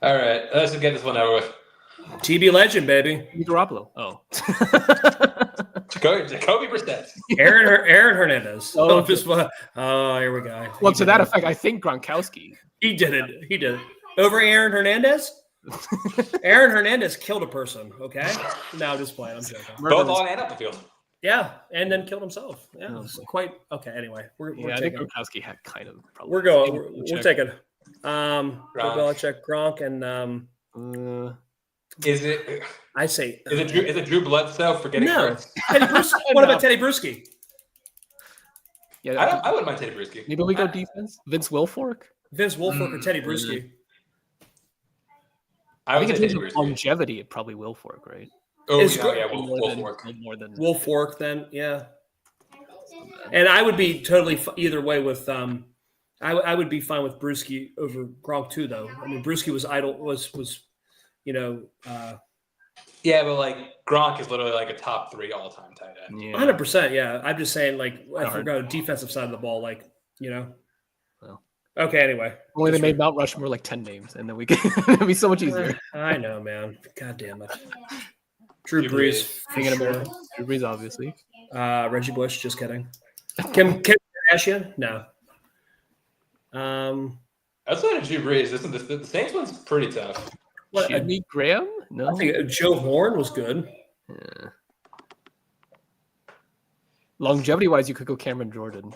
All right. Let's get this one over with. TB legend, baby. Garoppolo. Oh. Jacoby Brissett. Aaron Hernandez. Oh, Here we go. Well, to that effect, I think Gronkowski. He did it. Over Aaron Hernandez? Aaron Hernandez killed a person, okay? No, just playing. I'm joking. Both on and up the field. Yeah, and then killed himself. Yeah, it's quite okay. Anyway, we're I taking. think Gronkowski had kind of. Probably We're going. We're taking. Belichick, Gronk, and Is it? I say. Is it Drew Bledsoe for getting hurt? Teddy Bruschi. What about Teddy Bruschi? Yeah, I wouldn't mind Teddy Bruschi. Maybe we go defense. Vince Wilfork. Vince Wilfork or Teddy Bruschi? I think in terms of longevity, it probably Wilfork, right? Oh, yeah, Wilfork. More than Wilfork, then, yeah. And I would be totally either way with I would be fine with Bruschi over Gronk too, though. I mean, Bruschi was yeah, but like Gronk is literally like a top 3 all-time tight end. 100%. Yeah, I'm just saying, like, if we're going defensive side of the ball, like, Well, okay. Anyway, only they made Mount Rushmore like 10 names, and then we can it'd be so much easier. I know, man. God damn it. Drew Brees. Drew Brees, obviously. Reggie Bush. Just kidding. Kim Kardashian? No. Outside of Drew Brees, the Saints one's pretty tough. What? Jimmy Graham? No. I think Joe Horn was good. Yeah. Longevity-wise, you could go Cameron Jordan.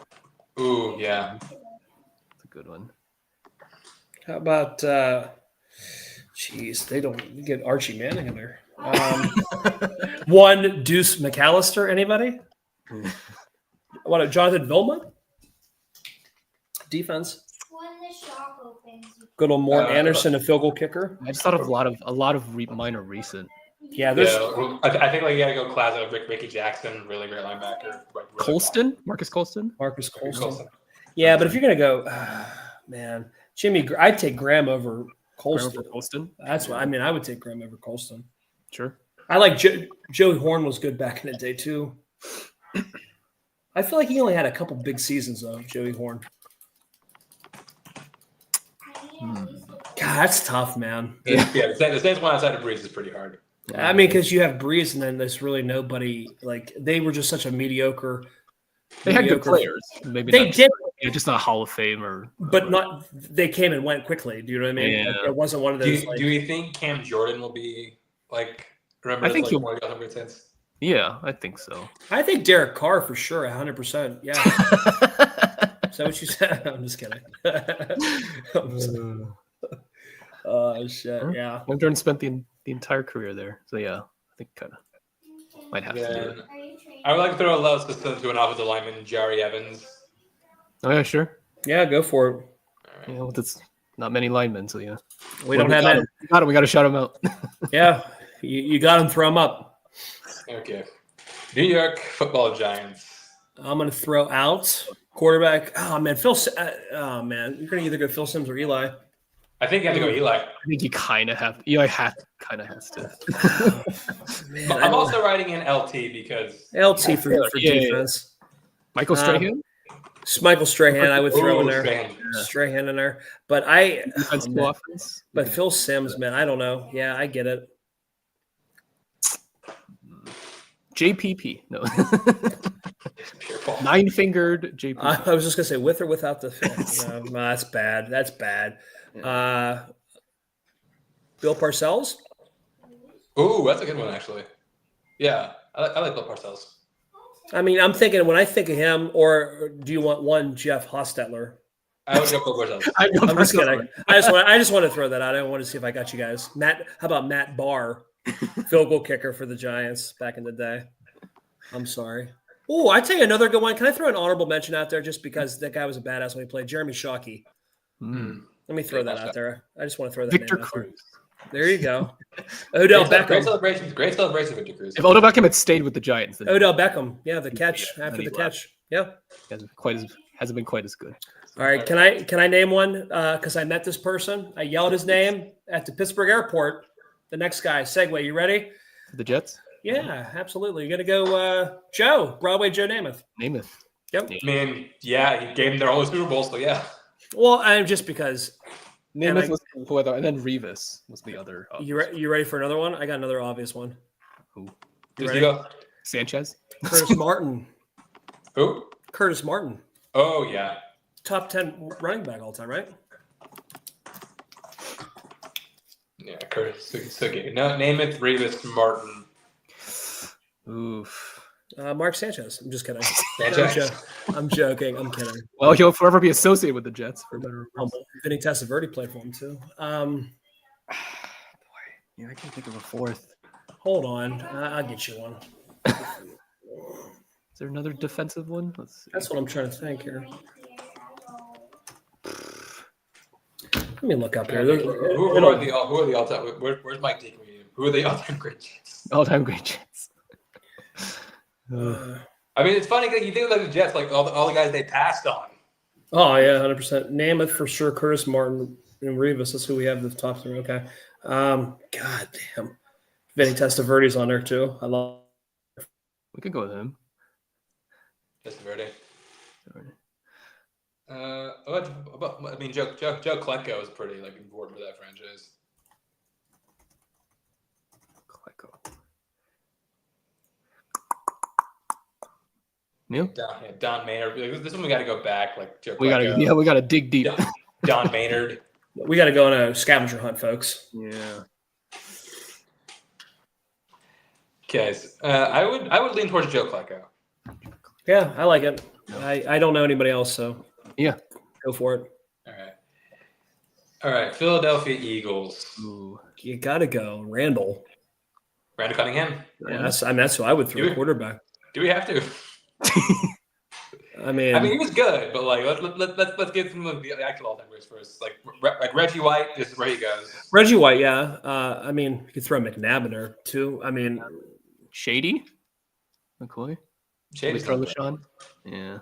Ooh, yeah. That's a good one. How about they don't get Archie Manning in there. One Deuce McAllister, anybody? What, Jonathan Vilma? Defense. When the shop opens. Good old Mort Anderson, a field goal kicker. I just thought of a lot of minor recent. Yeah, there's. Yeah, I think like you got to go class of Ricky Jackson, really great linebacker. Like, really Colston, Marcus Colston. Yeah, but if you're gonna go, man, I'd take Graham over Colston. That's what I mean. I would take Graham over Colston. Sure. I like Joey Horn was good back in the day too. I feel like he only had a couple big seasons though, Joey Horn. God, that's tough, man. Yeah, the Saints one outside of Brees is pretty hard. I mean, because you have Brees and then there's really nobody. Like they were just such a mediocre. They had good players. Maybe they did. Just not Hall of Fame but not. They came and went quickly. Do you know what I mean? Yeah. Like, it wasn't one of those. Do you think Cam Jordan will be like? Remember, I think like, he'll. one of the Saints? Yeah, I think so. I think Derek Carr for sure, 100%. Yeah. Is that what you said? I'm just kidding. Oh shit! Yeah. Jordan spent the entire career there, so yeah, I think kind of might have to do it. I would like to throw a low system to an offensive lineman, Jari Evans. Oh yeah, sure. Yeah, go for it. Right. You know, it's not many linemen, so yeah. We don't have that. We got to shout him out. Yeah, you got him. Throw him up. Okay. New York Football Giants. I'm gonna throw out quarterback. Oh man, oh man, you're gonna either go Phil Simms or Eli. I think you have to go Eli. I think you kind of have. Eli kind of has to. Man, I'm also writing in LT because LT for defense. Michael Strahan. Michael Strahan, I would throw in there. Strahan. Strahan in there, but offense. But Phil Simms, man, I don't know. Yeah, I get it. JPP, no. 9-fingered JPP. I was just gonna say with or without the fin. No, that's bad. That's bad. Yeah. Bill Parcells. Ooh, that's a good one, actually. Yeah, I like Bill Parcells. I mean, I'm thinking when I think of him, or do you want one Jeff Hostetler? I would go Bill Parcells. I'm just kidding. I just want to throw that out. I want to see if I got you guys. Matt, how about Matt Barr, field goal kicker for the Giants back in the day? I'm sorry. Oh, I tell you another good one. Can I throw an honorable mention out there just because that guy was a badass when he played? Jeremy Shockey. Let me throw that out there. I just want to throw that Victor name out there. Cruz. There you go. Odell Beckham. Great celebration, Victor Cruz. If Odell Beckham had stayed with the Giants, then Odell Beckham. Yeah, the catch after the catch. Yeah. Hasn't been quite as good. All right. Can I name one? Because I met this person. I yelled his name at the Pittsburgh airport. The next guy. Segue. You ready? The Jets? Yeah, absolutely. You're gonna go Joe, Broadway Joe Namath. Namath. Yep. I mean, yeah, he gave them their only Super Bowl, so yeah. Well, I'm just because Namath was whoever, and then Revis was the other. You ready for another one? I got another obvious one. Who? You ready? Sanchez. Curtis Martin. Who? Curtis Martin. Oh yeah. Top 10 running back all time, right? Yeah, Curtis. So good. No, Namath, Revis, Martin. Oof. Mark Sanchez. I'm just kidding. Sanchez. I'm joking. I'm kidding. Well, he'll forever be associated with the Jets for better or worse. Vinny Testaverde played for him too. Yeah, I can't think of a fourth. Hold on. I'll get you one. Is there another defensive one? Let's see. That's what I'm trying to think here. Let me look up here. Who are the all-time? Where's Mike taking me? Who are the all-time great Jets? All-time great Jets. I mean, it's funny because you think of the Jets, like all the guys they passed on. Oh yeah, 100%. Namath for sure. Curtis Martin and Revis. That's who we have the top three. Okay. God damn. Vinny Testaverde's on there too. I love. We could go with him. Testaverde. I mean, Joe Klecko is pretty important for that franchise. Klecko. Neil? Don Maynard. This one we got to go back. Like Joe we Klecko. We got to dig deep. Don Maynard. We got to go on a scavenger hunt, folks. Yeah. Okay, I would lean towards Joe Klecko. Yeah, I like it. I don't know anybody else, so yeah, go for it. All right. Philadelphia Eagles. Ooh. You got to go Randall Cunningham. Yeah, that's who I would throw quarterback. Do we have to? I mean, he was good, but let's get some of the actual all-time greats first. Like Reggie White, this is where he goes. Reggie White, yeah. I mean, you could throw McNabb in there too. I mean, Shady, McCoy. Shady, throw LaShawn. Yeah.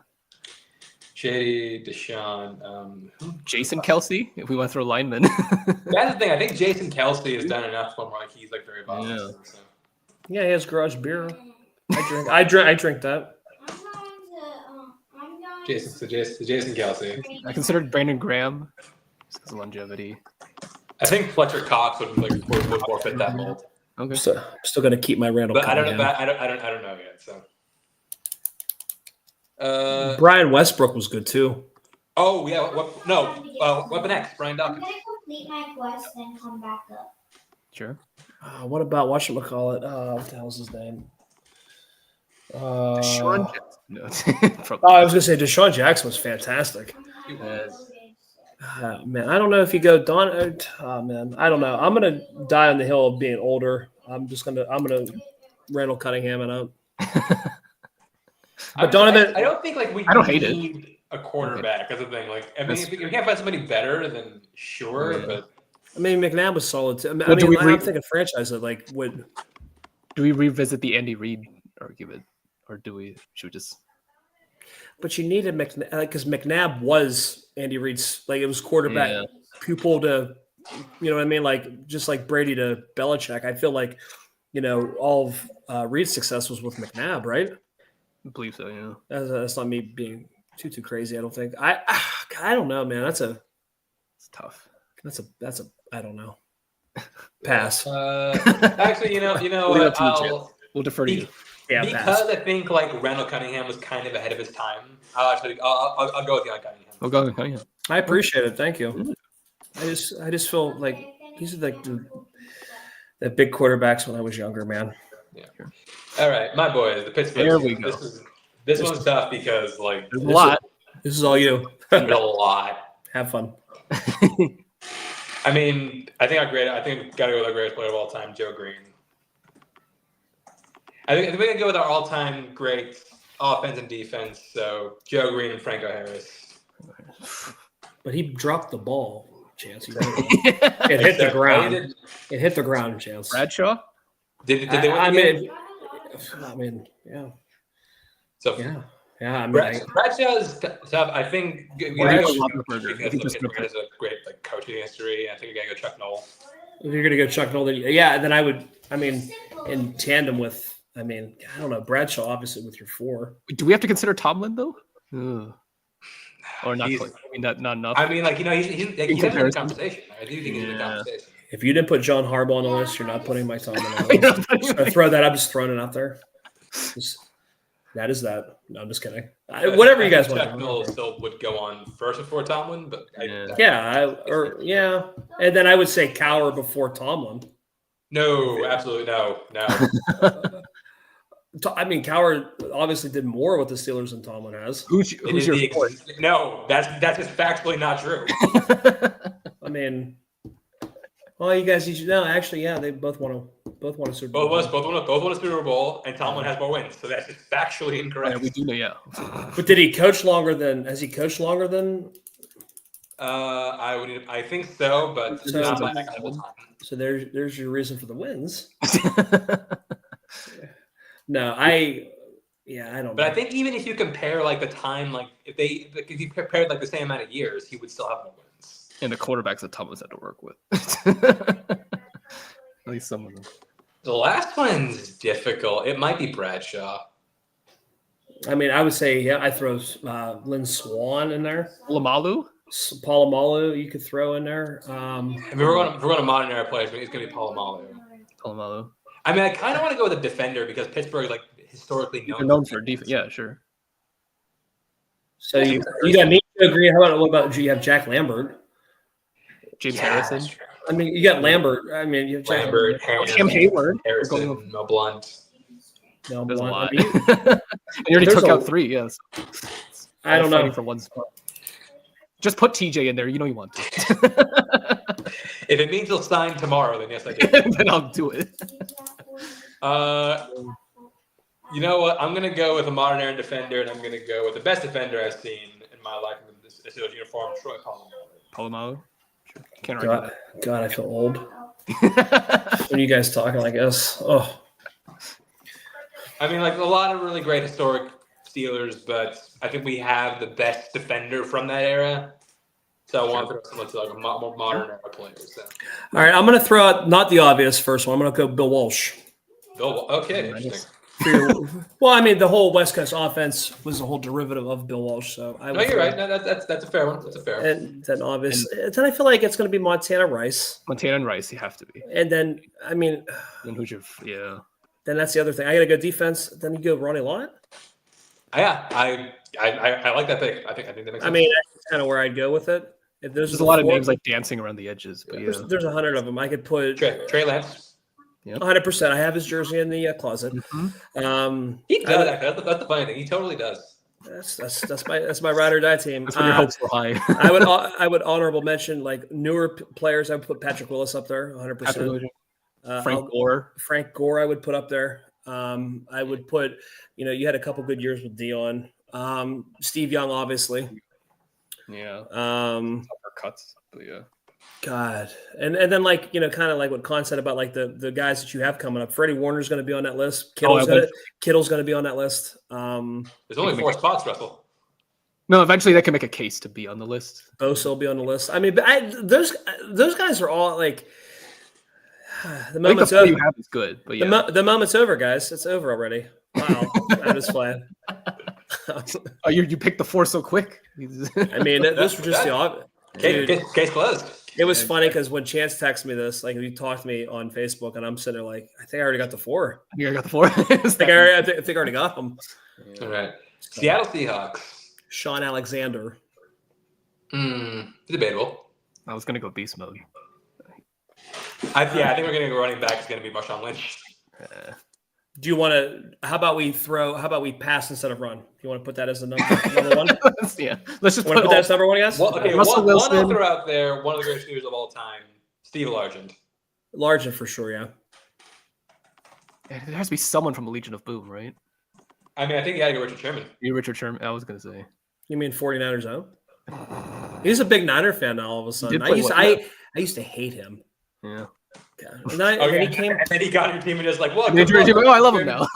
Shady, Deshaun. Jason Kelsey, if we want to throw linemen. That's the thing. I think Jason Kelsey has done enough for him. Like he's very balanced. Yeah. So. Yeah, he has garage beer. I drink that. Jason Kelsey. I considered Brandon Graham just because of longevity. I think Fletcher Cox would forfeit that mold. Okay. So I'm still gonna keep my Randall. But I don't know yet. So. Brian Westbrook was good too. Oh yeah. Weapon X. Brian Dawkins. I'm gonna complete my quest and come back up. Sure. What about whatchamacallit? What the hell's his name? Deshaun Jackson. No. I was gonna say Deshaun Jackson was fantastic. Man, I don't know if you go Don. Oh man, I don't know. I'm gonna die on the hill of being older. I'm gonna Randall Cunningham it up. But Donovan, I don't think we need a quarterback. That's the thing. If you can't find somebody better, then sure. Yeah. But I mean, McNabb was solid too. I'm thinking franchise that would. Do we revisit the Andy Reid argument, or should we just? But you needed McNabb because McNabb was Andy Reid's it was quarterback pupil to, you know what I mean, just like Brady to Belichick. I feel like, all of Reid's success was with McNabb, right? I believe so. Yeah, that's not me being too crazy. I don't think. I don't know, man. It's tough. That's a I don't know. Pass. Actually, you know what? We'll defer to you. Yeah, because I think Randall Cunningham was kind of ahead of his time. I'll go with you on Cunningham. We'll go with Cunningham. I appreciate it. Thank you. I just feel like these are the big quarterbacks when I was younger, man. Yeah. All right, my boys, the Pittsburgh. There we go. This one's tough because there's a lot. This is all you. A lot. Have fun. I mean, I think we got to go with our greatest player of all time, Joe Green. I think we can go with our all-time great offense and defense. So Joe Green and Franco Harris. But he dropped the ball. Chance. It hit the ground. It hit the ground, Chance. Bradshaw? Did they win? I mean, yeah. So yeah. I mean, Bradshaw's tough. I think because Pittsburgh has a great coaching history. I think you're gonna go Chuck Noll. If you're gonna go Chuck Noll, then I would. I mean, in tandem with. I mean, I don't know. Bradshaw, obviously, with your 4. Do we have to consider Tomlin though? Or not? I mean, not enough. I mean, he's in the conversation. I do think he's in the conversation. If you didn't put John Harbaugh on the list, you're not putting Mike Tomlin on the list. I throw that. I'm just throwing it out there. That is that. No, I'm just kidding. Whatever you guys want. Chuck Noll still would go on first before Tomlin, but and then I would say Cowher before Tomlin. No, absolutely no. I mean, Cowher obviously did more with the Steelers than Tomlin has. Who's your fourth? No, that's just factually not true. I mean, well, you guys, actually, yeah, they both won a Super Bowl. Both won a Super Bowl, and Tomlin has more wins, so that's just factually incorrect. Yeah, we do know, yeah. But did he coach longer than? Has he coached longer than? I think so, but not by a couple times. So there's your reason for the wins. No, I don't know. But I think even if you compare the time, if you compared the same amount of years, he would still have more wins. And the quarterbacks that Thomas had to work with. At least some of them. The last one's difficult. It might be Bradshaw. I mean, I would say, I throw Lynn Swann in there. Polamalu, you could throw in there. I mean, we're going to modern era players, but it's going to be Polamalu. I mean, I kind of want to go with a defender because Pittsburgh, historically known for defense. Yeah, sure. So you got me to agree. What about you have Jack Lambert? James Harrison. I mean, you got Lambert. I mean, you have Lambert, Cam Hayward, Harrison, Mel Blunt. There's a lot. And you already took out 3. Yes. I don't know for one spot. Just put TJ in there. You know you want to. If it means he'll sign tomorrow, then yes, I do. Then I'll do it. You know what? I'm going to go with a modern era defender, and I'm going to go with the best defender I've seen in my life in this uniform, Troy Polamalu. Sure. Can't argue that. God, I feel old. When you guys talking like this? Oh. I mean, a lot of really great historic Steelers, but I think we have the best defender from that era. So I want to throw someone to a more modern era player. So. All right, I'm going to throw out not the obvious first one. I'm going to go Bill Walsh. Okay, interesting. Well, I mean, the whole West Coast offense was a whole derivative of Bill Walsh. So you're right. No, that's a fair one. That's a fair one. And then obvious. Then I feel like it's going to be Montana Rice. Montana and Rice, you have to be. And then I mean, and who's your Then that's the other thing. I got to go defense. Then you go Ronnie Lott. Yeah, I like that pick. I think that makes sense. I mean, that's kind of where I'd go with it. If there's a lot of names dancing around the edges, but there's 100 of them. I could put Trey Lance. 100%. I have his jersey in the closet. Mm-hmm. He does. That's the funny thing. He totally does. That's my ride or die team. That's when your hopes were high. I would honorable mention newer players. I would put Patrick Willis up there, 100%. Frank Gore, I would put up there. I would put, you had a couple good years with Dion. Steve Young, obviously. Yeah. Cuts, but yeah. God, and then kind of like what Con said about the guys that you have coming up. Freddie Warner's going to be on that list. Kittle's going to be on that list. There's only 4 spots, Russell. No, eventually they can make a case to be on the list. Bosa will be on the list. I mean, but those guys are all the moment's over. You have is good, but yeah, the moment's over, guys. It's over already. Wow, that is flying. Oh, you picked the 4 so quick. I mean, this was just the obvious. Case closed. It was funny because when Chance texted me this, he talked to me on Facebook, and I'm sitting there I think I already got the 4. I think I got the 4. I think I already got them. Yeah. All right. Seattle Seahawks. Sean Alexander. Debatable. I was gonna go beast mode. I think we're gonna go running back. It's gonna be Marshawn Lynch. Do you want to? How about we pass instead of run? Do you want to put that as number 1? Yeah, let's just put that as number 1, guys. Well, okay, Russell Wilson. One I'll throw out there. One of the greatest leaders of all time, Steve Largent. Largent for sure, yeah. There has to be someone from the Legion of Boom, right? I mean, I think you got to go Richard Sherman. Richard Sherman. I was gonna say. You mean 49ers out? He's a big Niner fan now. All of a sudden, I used to hate him. Yeah. And then he came, and then he got your team and just like, what? Oh, I love him now.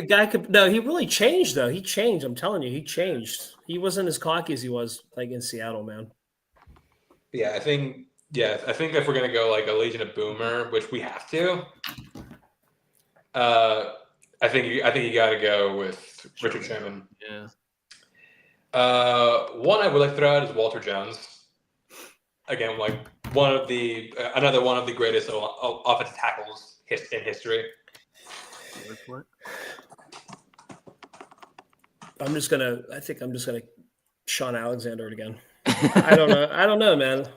guy could no. He really changed though. He changed. I'm telling you, he changed. He wasn't as cocky as he was like in Seattle, man. Yeah, I think if we're gonna go like a Legion of Boomer, which we have to, I think you got to go with Richard Sherman. Yeah. One I would like to throw out is Walter Jones. Again, like another one of the greatest offensive tackles in history. I think I'm just gonna Sean Alexander it again. I don't know, man.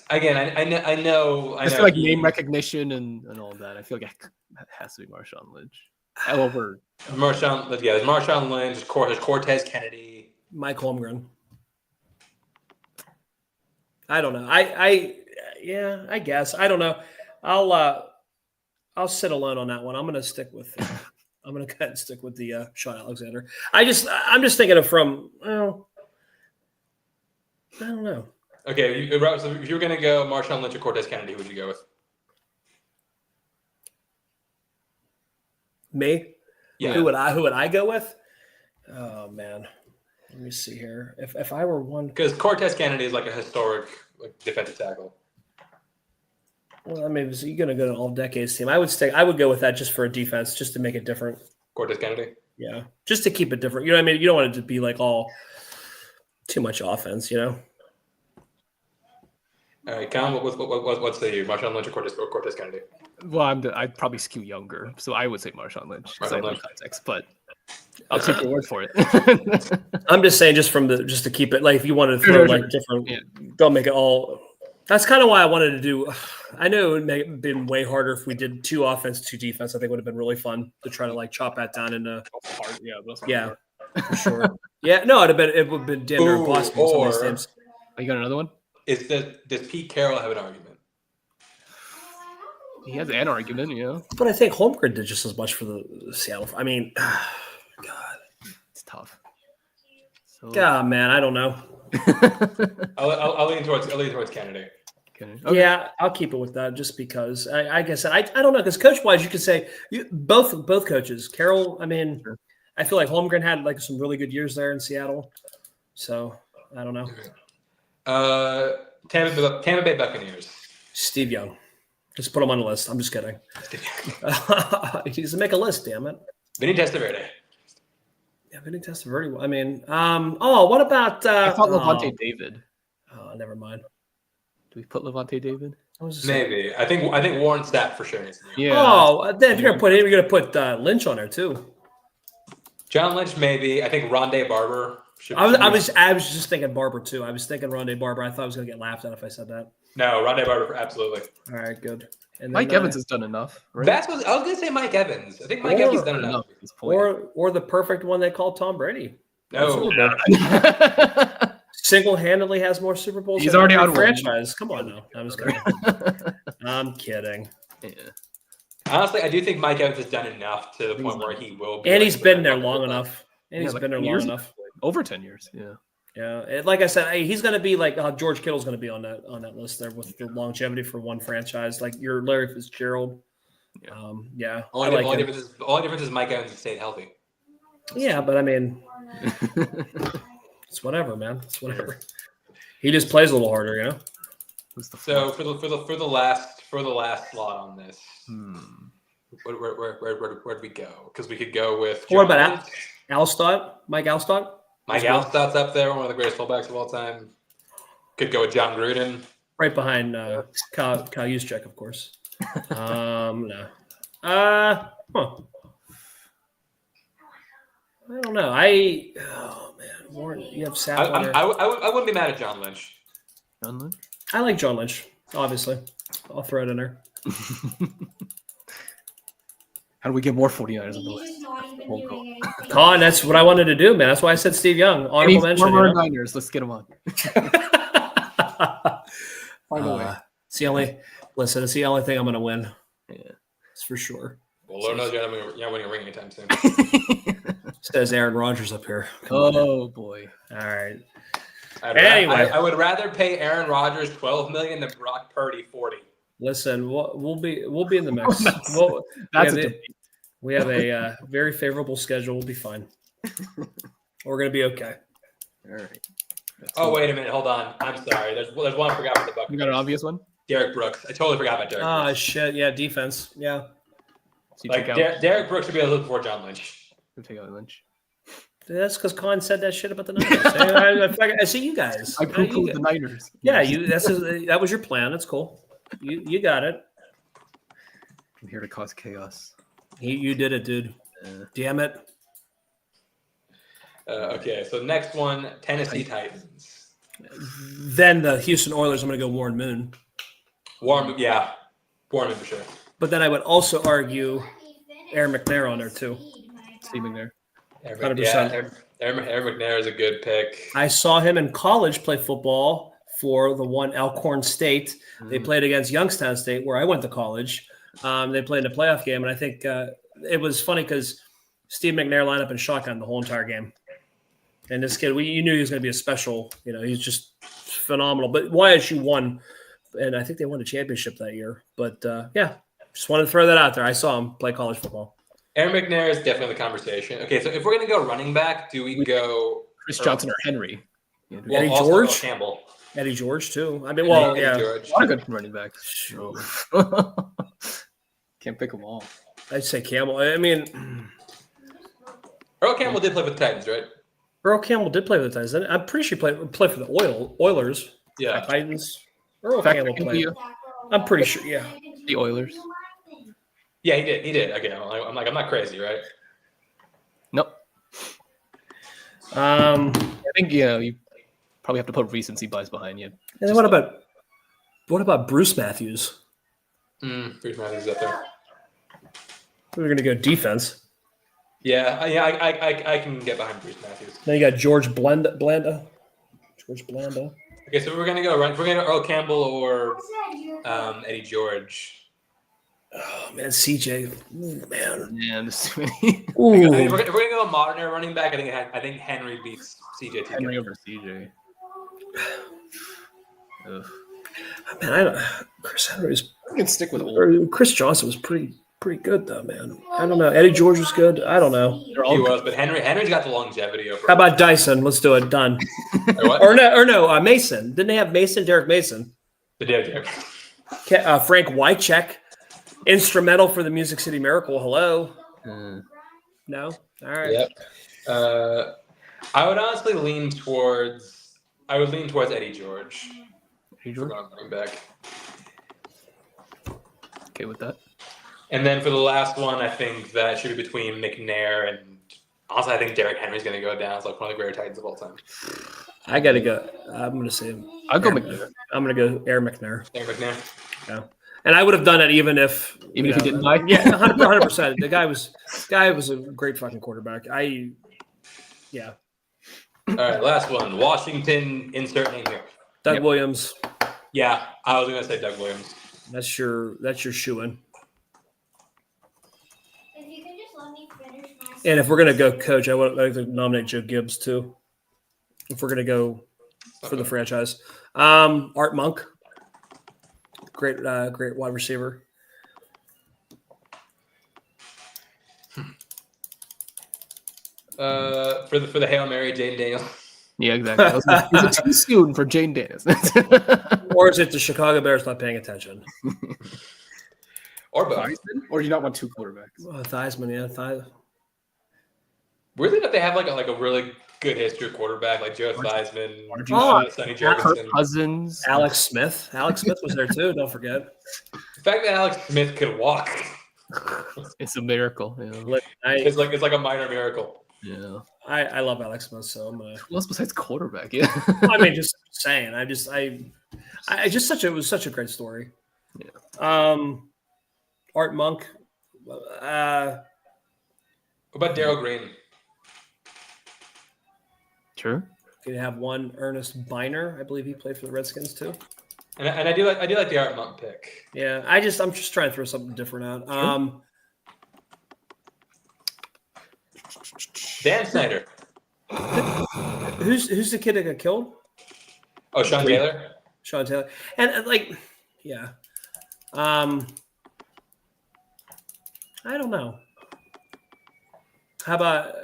I know. I feel like name recognition and all that. I feel like it has to be Marshawn Lynch. Over Marshawn, there's Marshawn Lynch, there's Cortez Kennedy, Mike Holmgren. I don't know. I guess. I don't know. I'll sit alone on that one. I'm gonna stick with the Sean Alexander. I'm just thinking of from I don't know. Okay, so if you were gonna go Marshawn Lynch or Cortez Kennedy, who would you go with? Me? Yeah. Who would I go with? Oh man. Let me see here. If I were one, because Cortez Kennedy is like a historic defensive tackle. Well, I mean, you're going to go to all decades team. I would go with that just for a defense, just to make it different. Cortez Kennedy. Yeah, just to keep it different. You know what I mean? You don't want it to be like all too much offense. You know. All right, Cam, what's the Marshawn Lynch or Cortez Kennedy? Well, I'd probably skew younger, so I would say Marshawn Lynch because I know context, but I'll take your word for it. I'm just saying, just to keep it like if you wanted to throw like different, don't make it all. That's kind of why I wanted to do. I know it would have been way harder if we did 2 offense, 2 defense. I think it would have been really fun to try to like chop that down into. Yeah, for sure. Yeah, no, it would have been damn near impossible. Some of these teams. Oh, you got another one? Does Pete Carroll have an argument? He has an argument, yeah. But I think Holmgren did just as much for the Seattle. I mean, God, it's tough. So... God, man, I don't know. I'll lean towards Kennedy. Okay. Yeah, I'll keep it with that just because. I guess I don't know because coach wise, you could say both coaches. Carroll, I mean, I feel like Holmgren had like some really good years there in Seattle. So I don't know. Tampa Bay Buccaneers. Steve Young. Just put him on the list. I'm just kidding. He needs to make a list, damn it. Vinny Testaverde. Yeah, Vinny Testaverde. I mean, what about I thought Levante David. Oh, never mind. Do we put Levante David? Maybe. I think Warren Sapp for sure. Yeah. Oh, then if you're gonna put him, you're gonna put Lynch on there too. John Lynch, maybe. I think Rondé Barber. I was just thinking Barber too. I was thinking Rondé Barber. I thought I was gonna get laughed at if I said that. No, Rondé Barber, absolutely. All right, good. And Mike Evans has done enough. Right? That's what I was gonna say. Mike Evans. I think Mike Evans has done enough at this point. Or the perfect one they called Tom Brady. No. Single-handedly has more Super Bowls. He's already on franchise. Come on now. I'm just kidding. I'm kidding. Yeah. Honestly, I do think Mike Evans has done enough to the point where he will be. And he's been there long enough. And he's been there long enough. Over 10 years. Yeah. Yeah, like I said, he's going to be like George Kittle's going to be on that list there with the longevity for one franchise, like your Larry Fitzgerald. Yeah. Only difference is Mike Evans has stayed healthy. Yeah, but I mean, it's whatever, man. It's whatever. He just plays a little harder, you know. So for the last slot on this, where'd we go? Because we could go with. What about Alstott? Mike Alstott? Mike Alstott's up there, one of the greatest fullbacks of all time. Could go with John Gruden. Right behind Kyle Juszczyk, of course. No. I don't know. Oh man, Warren, you have Sapp on there. I wouldn't be mad at John Lynch. John Lynch? I like John Lynch, obviously. I'll throw it in there. How do we get more 49ers on the list? Colin, that's what I wanted to do, man. That's why I said Steve Young. Honorable mention. More Niners. Let's get him on. Find a way. It's the only thing I'm going to win. Yeah, it's for sure. Well, Lord knows you're not winning a ring anytime soon. Says Aaron Rodgers up here. Oh boy! All right. Anyway. I would rather pay Aaron Rodgers $12 million than Brock Purdy 40. Listen, we'll be in the mix. We have a very favorable schedule. We'll be fine. We're gonna be okay. All right. Oh, wait a minute. Hold on. I'm sorry. There's one I forgot about the Buccaneers. You got an obvious one? Derek Brooks. I totally forgot about Derek Brooks. Oh, shit. Yeah, defense. Yeah. So Like, Derek Brooks should be able to look for John Lynch. Take out Lynch. That's because Colin said that shit about the Niners. I see you guys. I poo-pooed the Niners. Yeah, that was your plan. That's cool. You got it. I'm here to cause chaos. You did it, dude. Damn it. Okay, so next one, Tennessee Titans. Then the Houston Oilers, I'm going to go Warren Moon. Warren Moon for sure. But then I would also argue Aaron McNair on there, too. Steve McNair. 100%. Aaron McNair is a good pick. I saw him in college play football for the one Alcorn State. They played against Youngstown State, where I went to college. They played in a playoff game, and I think it was funny because Steve McNair lined up in shotgun the whole entire game. And this kid, you knew he was going to be a special. He's just phenomenal. But YSU won, and I think they won a championship that year. But, just wanted to throw that out there. I saw him play college football. Aaron McNair is definitely the conversation. Okay, so if we're going to go running back, do we go Chris Johnson or Henry? Eddie George? Campbell. Eddie George, too. I mean, George. A lot of good running backs. Can't pick them all. I'd say Campbell. I mean, Earl Campbell did play with the Titans, right? Earl Campbell did play with the Titans. I'm pretty sure he played for the Oilers. Yeah. Titans. Earl Campbell played. I'm pretty sure, yeah. The Oilers. Yeah, he did. Okay, I'm not crazy, right? Nope. I think you probably have to put recency bias behind you. And then what about Bruce Matthews? Bruce Matthews is up there. We're going to go defense. Yeah, I can get behind Bruce Matthews. Then you got George Blanda. Okay, so we're gonna go Earl Campbell or Eddie George. Oh man, CJ. Ooh, man. Yeah, there's too many. If we're gonna go modern era running back, I think Henry beats CJ. Henry over CJ. Man, Chris Henry's. I can stick with old. Chris Johnson was pretty good though, man. I don't know. Eddie George was good. I don't know. He was, but Henry's got the longevity over. How about Dyson? Let's do it. Done. or no, Mason. Didn't they have Mason? Derek Mason. The Derek. Frank Wycheck, instrumental for the Music City Miracle. Hello. No. All right. Yep. I would honestly lean towards Eddie George. Eddie George. Running back. Okay with that. And then for the last one, I think that should be between McNair and also I think Derrick Henry's going to go down as like one of the greater Titans of all time. I got to go. I'm going to say him. I'll go McNair. I'm going to go Aaron McNair. Aaron McNair. Yeah. And I he did not he didn't buy. Yeah, 100%. The guy was a great fucking quarterback. Yeah. All right, last one. Washington, insert name here. Doug Williams. Yeah, I was going to say Doug Williams. That's your shoe-in. And if we're going to go coach, I would like to nominate Joe Gibbs too. If we're going to go for the franchise. Art Monk. Great wide receiver. For the Hail Mary, Jaden Daniels. Yeah, exactly. Is it too soon for Jane Daniels? Or is it the Chicago Bears not paying attention? Or both. Theismann? Or do you not want two quarterbacks? Theismann, yeah. Weirdly enough, they have like a really good history quarterback like Joe Theismann, Sonny Kirk Jefferson, Cousins, Alex Smith. Alex Smith was there too. Don't forget. The fact that Alex Smith could walk. It's a miracle. Yeah. It's like a minor miracle. Yeah. I love Alex Smith, so I'm gonna. Who else besides quarterback? Yeah. I mean, just saying. It was such a great story. Yeah. Art Monk. What about Darryl Green? Sure. Could have one Ernest Biner. I believe he played for the Redskins too. And I do like the Art Monk pick. Yeah, I'm just trying to throw something different out. Dan Snyder. Who's the kid that got killed? Oh, Sean Taylor. Sean Taylor, and yeah. I don't know. How about?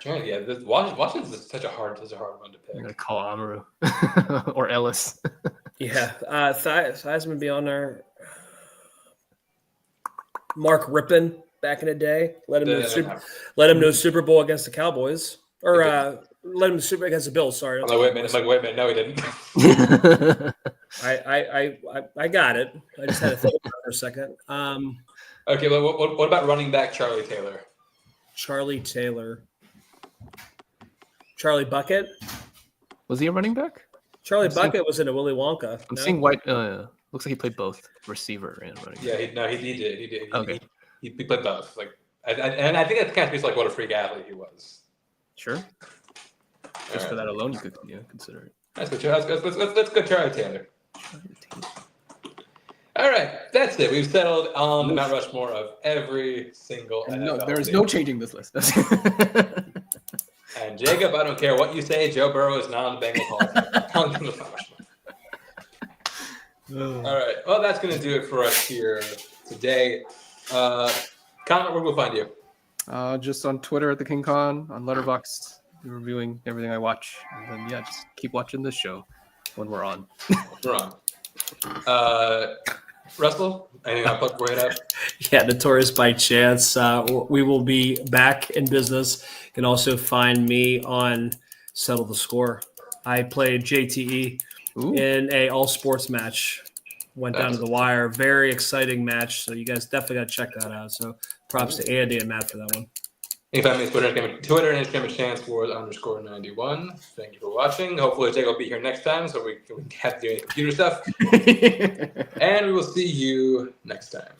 Yeah, Washington's such a hard one to pick. I'm gonna call Amaru or Ellis. Yeah, Theismann be on there. Mark Rippon back in the day. Let him know Super Bowl against the Cowboys, or let him Super against the Bills. Sorry. Wait a minute. No, he didn't. I got it. I just had to think about it for a second. Okay, but what about running back Charlie Taylor? Charlie Bucket. Was he a running back? Charlie Bucket was in a Willy Wonka. I'm seeing White. Looks like he played both receiver and running back. Yeah, he did. Okay. He played both. And I think that kind of speaks what a freak athlete he was. Sure. Just for that alone, you could consider it. Let's go Charlie Taylor. All right, that's it. We've settled on the Mount Rushmore of every single NFL there is team. no changing this list. And Jacob, I don't care what you say, Joe Burrow is not on the Bengals Hall. All right, well, that's going to do it for us here today. Connor, where will we find you? Just on Twitter at the King Khan, on Letterboxd, reviewing everything I watch. And then, just keep watching this show when we're on. We're on. Russell, anything I'll put right up? Yeah, Notorious by Chance. We will be back in business. You can also find me on Settle the Score. I played JTE in a all sports match. Went down to the wire. Very exciting match. So you guys definitely got to check that out. So props to Andy and Matt for that one. You can find me on Twitter and Instagram at ChanceWars_91. Thank you for watching. Hopefully Jake will be here next time so we can have to do any computer stuff. And we will see you next time.